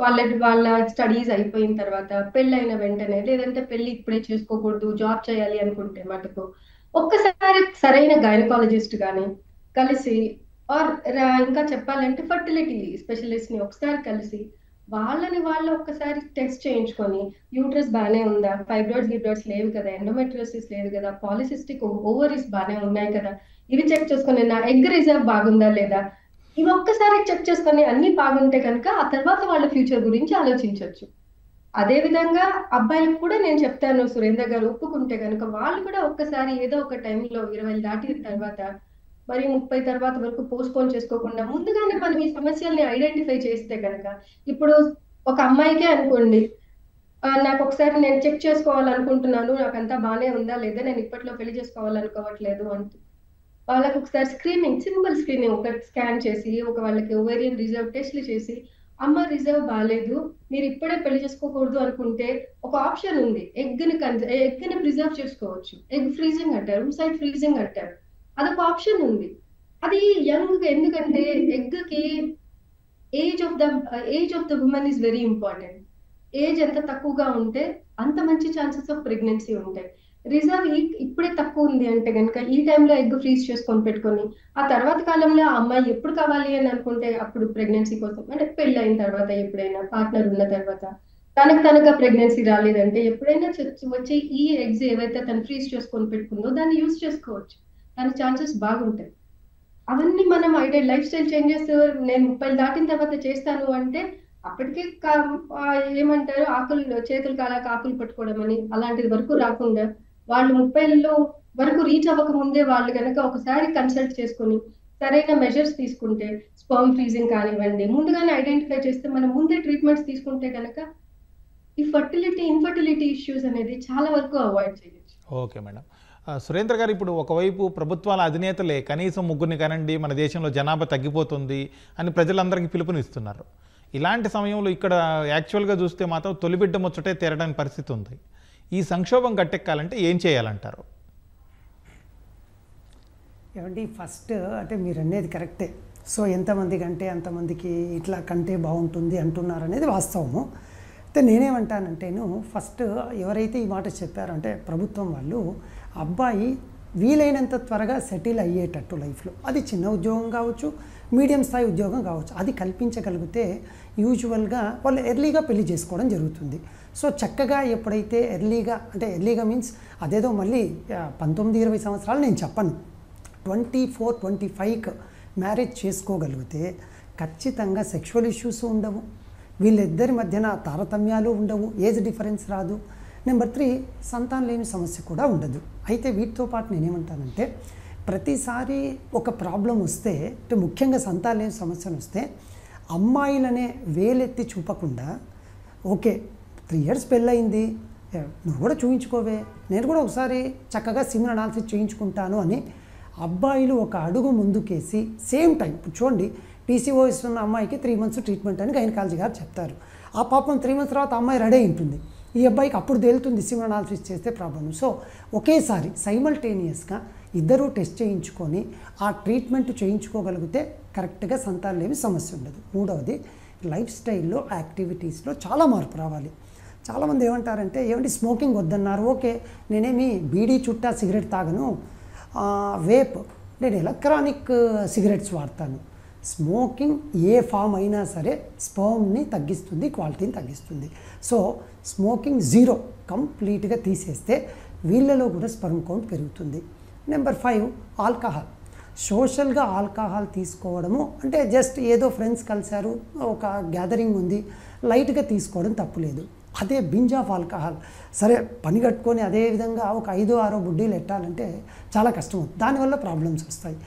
వాళ్ళ స్టడీస్ అయిపోయిన తర్వాత, పెళ్ళైన వెంటనే, లేదంటే పెళ్లి ఇప్పుడే చేసుకోకూడదు, జాబ్ చేయాలి అనుకుంటే మటుకు ఒక్కసారి సరైన గైనకాలజిస్ట్ కానీ కలిసి, ఆర్ ఇంకా చెప్పాలంటే ఫర్టిలిటీ స్పెషలిస్ట్ ని ఒకసారి కలిసి వాళ్ళు ఒక్కసారి టెస్ట్ చేయించుకొని, యూట్రస్ బాగానే ఉందా, ఫైబ్రాయిడ్స్ లేవు కదా, ఎండోమెట్రియోసిస్ లేదు కదా, పాలిసిస్టిక్ ఓవరీస్ బాగానే ఉన్నాయి కదా, ఇవి చెక్ చేసుకొని, నా ఎగ్ రిజర్వ్ బాగుందా లేదా, ఇవి ఒక్కసారి చెక్ చేసుకొని అన్ని బాగుంటే కనుక ఆ తర్వాత వాళ్ళ ఫ్యూచర్ గురించి ఆలోచించవచ్చు. అదే విధంగా అబ్బాయిలకు కూడా నేను చెప్తాను, సురేంద్ర గారు ఒప్పుకుంటే కనుక వాళ్ళు కూడా ఒక్కసారి ఏదో ఒక టైంలో 20 దాటిన తర్వాత, మరి 30 తర్వాత వరకు పోస్ట్పోన్ చేసుకోకుండా ముందుగానే మనం ఈ సమస్యల్ని ఐడెంటిఫై చేస్తే కనుక, ఇప్పుడు ఒక అమ్మాయికే అనుకోండి, నాకు ఒకసారి నేను చెక్ చేసుకోవాలనుకుంటున్నాను, నాకంతా బాగానే ఉందా లేదా, నేను ఇప్పట్లో పెళ్లి చేసుకోవాలనుకోవట్లేదు అంటూ వాళ్ళకి ఒకసారి సింపుల్ స్క్రీనింగ్ ఒక స్కాన్ చేసి, వాళ్ళకి ఓవేరియన్ రిజర్వ్ టెస్ట్లు చేసి, అమ్మ రిజర్వ్ బాగాలేదు, మీరు ఇప్పుడే పెళ్లి చేసుకోకూడదు అనుకుంటే ఒక ఆప్షన్ ఉంది, ఎగ్ని ప్రిజర్వ్ చేసుకోవచ్చు. ఎగ్ ఫ్రీజింగ్ అంటారు, సైడ్ ఫ్రీజింగ్ అంటారు, అదొక ఆప్షన్ ఉంది. అది యంగ్, ఎందుకంటే ఎగ్ కి age of the women is very important. Age ఎంత తక్కువగా ఉంటే అంత మంచి ఛాన్సెస్ ఆఫ్ ప్రెగ్నెన్సీ ఉంటాయి. రిజర్వ్ ఇప్పుడే తక్కువ ఉంది అంటే కనుక ఈ టైంలో ఎగ్ ఫ్రీజ్ చేసుకొని పెట్టుకొని, ఆ తర్వాత కాలంలో ఆ అమ్మాయి ఎప్పుడు కావాలి అని అనుకుంటే అప్పుడు ప్రెగ్నెన్సీ కోసం, అంటే పెళ్లి అయిన తర్వాత, ఎప్పుడైనా పార్ట్నర్ ఉన్న తర్వాత, తనగా ప్రెగ్నెన్సీ రాలేదంటే ఎప్పుడైనా వచ్చి ఈ ఎగ్స్ ఏవైతే తను ఫ్రీజ్ చేసుకొని పెట్టుకుందో దాన్ని యూజ్ చేసుకోవచ్చు. దాని ఛాన్సెస్ బాగుంటాయి. అవన్నీ మనం లైఫ్ స్టైల్ చేంజెస్ నేను 30 దాటిన తర్వాత చేస్తాను అంటే అప్పటికే ఏమంటారు, చేతులు కాలాక ఆకులు పట్టుకోవడం అని, అలాంటిది వరకు రాకుండా వాళ్ళు 30లో వరకు రీచ్ అవ్వక ముందే వాళ్ళు కనుక ఒకసారి కన్సల్ట్ చేసుకుని సరైన మెజర్స్ తీసుకుంటే, స్పర్మ్ ఫ్రీజింగ్ కానివ్వండి, ముందుగానే ఐడెంటిఫై చేస్తే, మనం ముందే ట్రీట్మెంట్స్ తీసుకుంటే కనుక ఈ ఇన్ఫర్టిలిటీ ఇష్యూస్ అనేది చాలా వరకు అవాయిడ్ చేయొచ్చు. Okay madam. సురేంద్ర గారు, ఇప్పుడు ఒకవైపు ప్రభుత్వాల అధినేతలే కనీసం 3 కనండి, మన దేశంలో జనాభా తగ్గిపోతుంది అని ప్రజలందరికీ పిలుపునిస్తున్నారు. ఇలాంటి సమయంలో ఇక్కడ యాక్చువల్గా చూస్తే మాత్రం తొలిబిడ్డ ముచ్చటే తీరడానికి పరిస్థితి ఉంది. ఈ సంక్షోభం గట్టెక్కాలంటే ఏం చేయాలంటారు? ఏమండి, ఫస్ట్ అంటే మీరు అనేది కరెక్టే. సో ఎంతమంది కంటే అంతమందికి ఇట్లా కంటే బాగుంటుంది అంటున్నారు అనేది వాస్తవము. అయితే నేనేమంటానంటేను, ఫస్ట్ ఎవరైతే ఈ మాట చెప్పారో అంటే ప్రభుత్వం వాళ్ళు, అబ్బాయి వీలైనంత త్వరగా సెటిల్ అయ్యేటట్టు లైఫ్లో, అది చిన్న ఉద్యోగం కావచ్చు, మీడియం స్థాయి ఉద్యోగం కావచ్చు, అది కల్పించగలిగితే యూజువల్గా వాళ్ళు ఎర్లీగా పెళ్లి చేసుకోవడం జరుగుతుంది. సో చక్కగా ఎప్పుడైతే ఎర్లీగా మీన్స్ అదేదో మళ్ళీ 19-20 సంవత్సరాలు నేను చెప్పను, 24-25కి మ్యారేజ్ చేసుకోగలిగితే ఖచ్చితంగా సెక్షువల్ ఇష్యూస్ ఉండవు, వీళ్ళిద్దరి మధ్యన తారతమ్యాలు ఉండవు, ఏజ్ డిఫరెన్స్ రాదు. నెంబర్ 3, సంతానం లేని సమస్య కూడా ఉండదు. అయితే వీటితో పాటు నేనేమంటానంటే, ప్రతిసారి ఒక ప్రాబ్లం వస్తే, అంటే ముఖ్యంగా సంతానం లేని సమస్యను వస్తే అమ్మాయిలనే వేలెత్తి చూపకుండా, ఓకే 3 years పెళ్ళయింది, నువ్వు కూడా చూయించుకోవే, నేను కూడా ఒకసారి చక్కగా సిమెన్ అనాలిసిస్ చేయించుకుంటాను అని అబ్బాయిలు ఒక అడుగు ముందుకేసి సేమ్ టైం, ఇప్పుడు చూడండి, PCOS ఉన్న అమ్మాయికి 3 months ట్రీట్మెంట్ అని గైనకాలజీ గారు చెప్తారు. ఆ పాపం 3 months తర్వాత అమ్మాయి రెడీ ఉంటుంది, ఈ అబ్బాయికి అప్పుడు తేలుతుంది సిమెన్ అనాలిసిస్ చేస్తే ప్రాబ్లం. సో ఒకేసారి సైమల్టేనియస్గా ఇద్దరూ టెస్ట్ చేయించుకొని ఆ ట్రీట్మెంట్ చేయించుకోగలిగితే కరెక్ట్గా సంతానం లేని సమస్య ఉండదు. మూడవది, లైఫ్ స్టైల్లో యాక్టివిటీస్లో చాలా మార్పు రావాలి. చాలామంది ఏమంటారంటే, ఏమంటే స్మోకింగ్ వద్దన్నారు, ఓకే నేనేమి బీడీ చుట్టా సిగరెట్ తాగను, వేప్, నేను ఎలక్ట్రానిక్ సిగరెట్స్ వాడతాను. స్మోకింగ్ ఏ ఫామ్ అయినా సరే స్పర్మ్ని తగ్గిస్తుంది, క్వాలిటీని తగ్గిస్తుంది. సో స్మోకింగ్ 0 కంప్లీట్గా తీసేస్తే వీళ్ళలో కూడా స్పర్మ్ కౌంట్ పెరుగుతుంది. Number 5, alcohol. సోషల్గా ఆల్కహాల్ తీసుకోవడము అంటే జస్ట్ ఏదో ఫ్రెండ్స్ కలిశారు, ఒక గ్యాదరింగ్ ఉంది, లైట్గా తీసుకోవడం తప్పులేదు. అదే బింజ్ ఆఫ్ ఆల్కహాల్, సరే పని కట్టుకొని అదేవిధంగా ఒక 5-6 బుడ్డీలు ఎట్టాలంటే చాలా కష్టం అవుతుంది, దానివల్ల ప్రాబ్లమ్స్ వస్తాయి.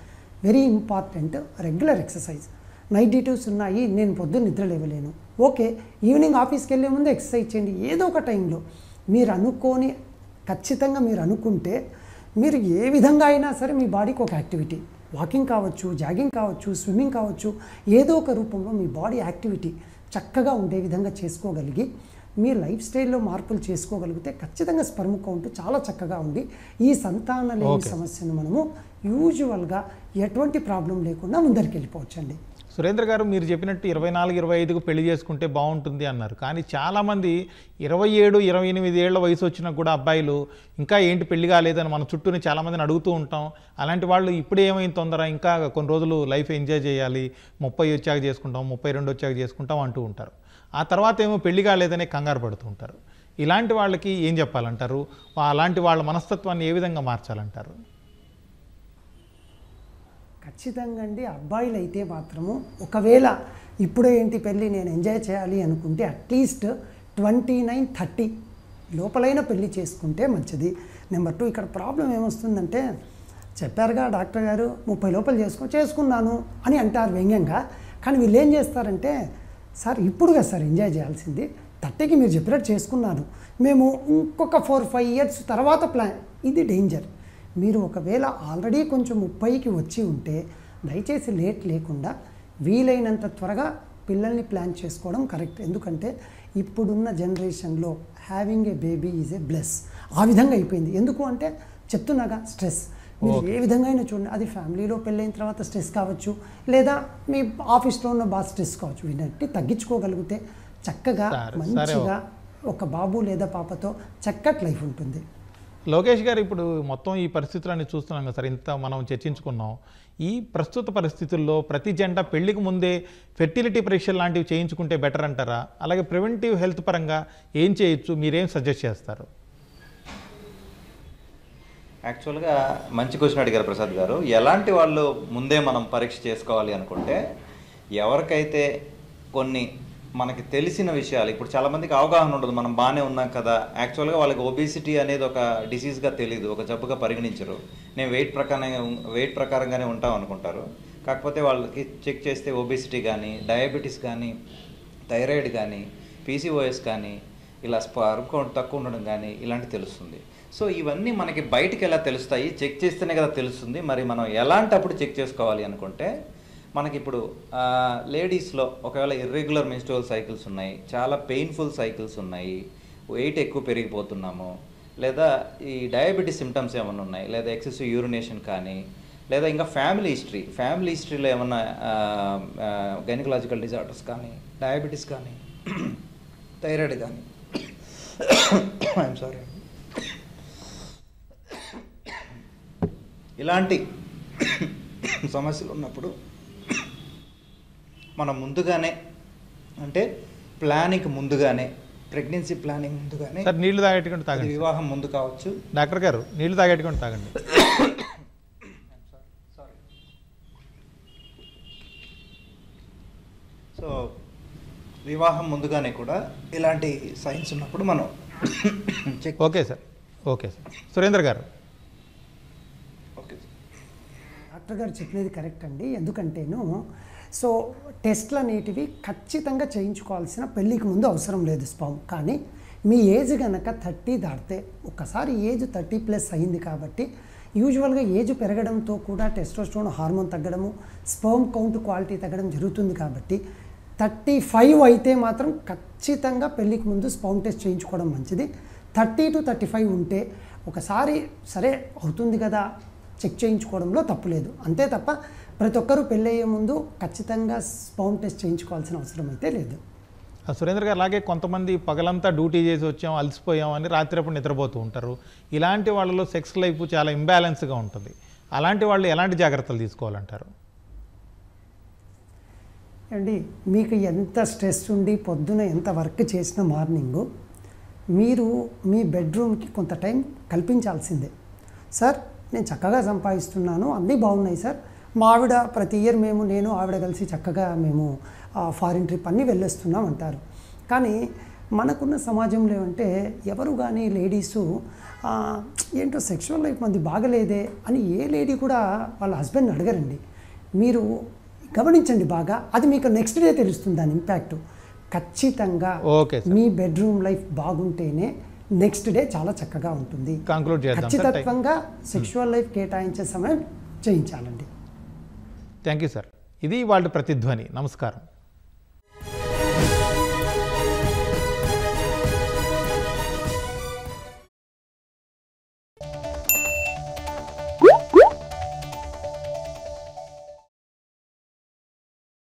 Very important regular exercise. Night duties ఉన్నాయి, నేను పొద్దున్న నిద్ర లేవలేను, ఓకే, ఈవినింగ్ ఆఫీస్కి వెళ్ళే ముందు ఎక్సర్సైజ్ చేయండి. ఏదో ఒక టైంలో మీరు అనుకోని, ఖచ్చితంగా మీరు అనుకుంటే మీరు ఏ విధంగా అయినా సరే మీ బాడీకి ఒక యాక్టివిటీ, వాకింగ్ కావచ్చు, జాగింగ్ కావచ్చు, స్విమ్మింగ్ కావచ్చు, ఏదో ఒక రూపంలో మీ బాడీ యాక్టివిటీ చక్కగా ఉండే విధంగా చేసుకోగలిగి మీ లైఫ్ స్టైల్లో మార్పులు చేసుకోగలిగితే ఖచ్చితంగా స్పర్మ్ కౌంట్ చాలా చక్కగా ఉండి ఈ సంతాన లేని సమస్యను మనము యూజువల్గా ఎటువంటి ప్రాబ్లం లేకుండా ముందరికి వెళ్ళిపోవచ్చండి. సురేంద్ర గారు, మీరు చెప్పినట్టు 24-25కు పెళ్లి చేసుకుంటే బాగుంటుంది అన్నారు. కానీ చాలామంది 27-28 ఏళ్ల వయసు వచ్చినా కూడా అబ్బాయిలు ఇంకా ఏంటి పెళ్లి కాలేదని మన చుట్టూనే చాలామందిని అడుగుతూ ఉంటాం. అలాంటి వాళ్ళు ఇప్పుడే ఏమైంది తొందర, ఇంకా కొన్ని రోజులు లైఫ్ ఎంజాయ్ చేయాలి, 30 వచ్చాక చేసుకుంటాం, 32 వచ్చాక చేసుకుంటాం అంటూ ఉంటారు. ఆ తర్వాత ఏమో పెళ్లి కాలేదనే కంగారు పడుతూ ఉంటారు. ఇలాంటి వాళ్ళకి ఏం చెప్పాలంటారు? అలాంటి వాళ్ళ మనస్తత్వాన్ని ఏ విధంగా మార్చాలంటారు? ఖచ్చితంగా అండి, అబ్బాయిలు అయితే మాత్రము ఒకవేళ ఇప్పుడే ఏంటి పెళ్ళి, నేను ఎంజాయ్ చేయాలి అనుకుంటే అట్లీస్ట్ 29-30 లోపలైన పెళ్ళి చేసుకుంటే మంచిది. నెంబర్ 2, ఇక్కడ ప్రాబ్లం ఏమొస్తుందంటే, చెప్పారుగా డాక్టర్ గారు 30 లోపల చేసుకున్నాను అని అంటారు వ్యంగ్యంగా. కానీ వీళ్ళు ఏం చేస్తారంటే, సార్ ఇప్పుడుగా సార్ ఎంజాయ్ చేయాల్సింది, 30కి మీరు చెప్పినట్టు చేసుకున్నాను, మేము ఇంకొక 4-5 ఇయర్స్ తర్వాత ప్లాన్. ఇది డేంజర్. మీరు ఒకవేళ ఆల్రెడీ కొంచెం 30కి వచ్చి ఉంటే దయచేసి లేట్ లేకుండా వీలైనంత త్వరగా పిల్లల్ని ప్లాన్ చేసుకోవడం కరెక్ట్. ఎందుకంటే ఇప్పుడున్న జనరేషన్లో having a baby is a bless. ఆ విధంగా అయిపోయింది. ఎందుకు అంటే చెప్తున్నాగా, స్ట్రెస్. మీరు ఏ విధంగా అయినా చూడండి, అది ఫ్యామిలీలో పెళ్ళైన తర్వాత స్ట్రెస్ కావచ్చు, లేదా మీ ఆఫీస్లో ఉన్న బాగా స్ట్రెస్ కావచ్చు. వీటిని తగ్గించుకోగలిగితే చక్కగా మంచిగా ఒక బాబు లేదా పాపతో చక్కటి లైఫ్ ఉంటుంది. లోకేష్ గారు, ఇప్పుడు మొత్తం ఈ పరిస్థితులన్నీ చూస్తున్నాం కదా సార్, ఇంత మనం చర్చించుకున్నాం. ఈ ప్రస్తుత పరిస్థితుల్లో ప్రతి జంట పెళ్లికి ముందే ఫెర్టిలిటీ పరీక్షలు లాంటివి చేయించుకుంటే బెటర్ అంటారా? అలాగే ప్రివెంటివ్ హెల్త్ పరంగా ఏం చేయొచ్చు, మీరేం సజెస్ట్ చేస్తారు? యాక్చువల్గా మంచి క్వశ్చన్ అడిగారు ప్రసాద్ గారు. ఎలాంటి వాళ్ళు ముందే మనం పరీక్ష చేసుకోవాలి అనుకుంటే, ఎవరికైతే కొన్ని మనకి తెలిసిన విషయాలు, ఇప్పుడు చాలామందికి అవగాహన ఉండదు, మనం బాగానే ఉన్నాం కదా, యాక్చువల్గా వాళ్ళకి ఒబేసిటీ అనేది ఒక డిసీజ్గా తెలియదు, ఒక జబ్బుగా పరిగణించరు. నేను వెయిట్ ప్రకారంగానే ఉంటాం అనుకుంటారు. కాకపోతే వాళ్ళకి చెక్ చేస్తే ఒబేసిటీ కానీ, డయాబెటీస్ కానీ, థైరాయిడ్ కానీ, పీసీఓఎస్ కానీ, ఇలా స్పర్మ్ కౌంట్ తక్కువ ఉండడం కానీ ఇలాంటి తెలుస్తుంది. సో ఇవన్నీ మనకి బయటికి ఎలా తెలుస్తాయి? చెక్ చేస్తేనే కదా తెలుస్తుంది. మరి మనం ఎలాంటప్పుడు చెక్ చేసుకోవాలి అనుకుంటే, మనకి ఇప్పుడు లేడీస్లో ఒకవేళ ఇర్రెగ్యులర్ మెన్స్ట్రువల్ సైకిల్స్ ఉన్నాయి, చాలా పెయిన్ఫుల్ సైకిల్స్ ఉన్నాయి, వెయిట్ ఎక్కువ పెరిగిపోతున్నాము, లేదా ఈ డయాబెటీస్ సిమ్టమ్స్ ఏమైనా ఉన్నాయి, లేదా ఎక్సెసివ్ యూరినేషన్ కానీ, లేదా ఇంకా ఫ్యామిలీ హిస్టరీలో ఏమన్నా గైనకలాజికల్ డిజార్డర్స్ కానీ, డయాబెటీస్ కానీ, థైరాయిడ్ కానీ, ఐఎమ్ సారీ, ఇలాంటి సమస్యలు ఉన్నప్పుడు మనం ముందుగానే, అంటే ప్లానింగ్ ముందుగానే, ప్రెగ్నెన్సీ ప్లానింగ్ ముందుగానే, సార్ నీళ్లు తాగేట్టుకుంటూ తాగండి, వివాహం ముందు కావచ్చు. డాక్టర్ గారు నీళ్లు తాగేట్టుకుంటూ తాగండి. సో వివాహం ముందుగానే కూడా ఇలాంటి సైన్స్ ఉన్నప్పుడు మనం ఓకే సార్. సురేంద్ర గారు. ఓకే డాక్టర్ గారు చెప్పినది కరెక్ట్ అండి. ఎందుకంటేను సో టెస్ట్లు అనేటివి ఖచ్చితంగా చేయించుకోవాల్సిన పెళ్ళికి ముందు అవసరం లేదు స్పర్మ్. కానీ మీ ఏజ్ కనుక 30 దాటితే, ఒక్కసారి ఏజ్ 30+ అయింది కాబట్టి యూజువల్గా ఏజ్ పెరగడంతో కూడా టెస్టోస్టెరాన్ హార్మోన్ తగ్గడము, స్పర్మ్ కౌంట్ క్వాలిటీ తగ్గడం జరుగుతుంది. కాబట్టి 35 అయితే మాత్రం ఖచ్చితంగా పెళ్ళికి ముందు స్పర్మ్ టెస్ట్ చేయించుకోవడం మంచిది. 30 to 35 ఉంటే ఒకసారి సరే అవుతుంది కదా చెక్ చేయించుకోవడంలో తప్పు లేదు. అంతే తప్ప ప్రతి ఒక్కరూ పెళ్ళయ్యే ముందు ఖచ్చితంగా స్పర్మ్ టెస్ట్ చేయించుకోవాల్సిన అవసరం అయితే లేదు. సురేంద్ర గారు, అలాగే కొంతమంది పగలంతా డ్యూటీ చేసి వచ్చాం, అలసిపోయాం అని రాత్రిప్పుడు నిద్రపోతూ ఉంటారు. ఇలాంటి వాళ్ళలో సెక్స్ లైఫ్ చాలా ఇంబ్యాలెన్స్గా ఉంటుంది. అలాంటి వాళ్ళు ఎలాంటి జాగ్రత్తలు తీసుకోవాలంటారు? అండి, మీకు ఎంత స్ట్రెస్ ఉండి పొద్దున ఎంత వర్క్ చేసిన మార్నింగు మీరు మీ బెడ్రూమ్కి కొంత టైం కల్పించాల్సిందే. సార్ నేను చక్కగా సంపాదిస్తున్నాను, అన్నీ బాగున్నాయి సార్, మా ఆవిడ ప్రతి ఇయర్ నేను ఆవిడ కలిసి చక్కగా మేము ఫారిన్ ట్రిప్ అన్నీ వెళ్ళొస్తున్నాం అంటారు. కానీ మనకున్న సమాజంలో అంటే ఎవరు కానీ లేడీసు ఏంటో సెక్షువల్ లైఫ్ మంది బాగలేదే అని ఏ లేడీ కూడా వాళ్ళ హస్బెండ్ని అడగరండి. మీరు గమనించండి బాగా, అది మీకు నెక్స్ట్ డే తెలుస్తుంది దాని ఇంపాక్ట్. ఖచ్చితంగా ఓకే సార్. మీ బెడ్రూమ్ లైఫ్ బాగుంటేనే నెక్స్ట్ డే చాలా చక్కగా ఉంటుంది. కంక్లూడ్ చేద్దాం సార్. ఖచ్చితంగా సెక్షువల్ లైఫ్ కేటాయించే సమయం చేయించాలండి. Thank you sir. ఇది వాళ్ళ ప్రతిధ్వని. నమస్కారం.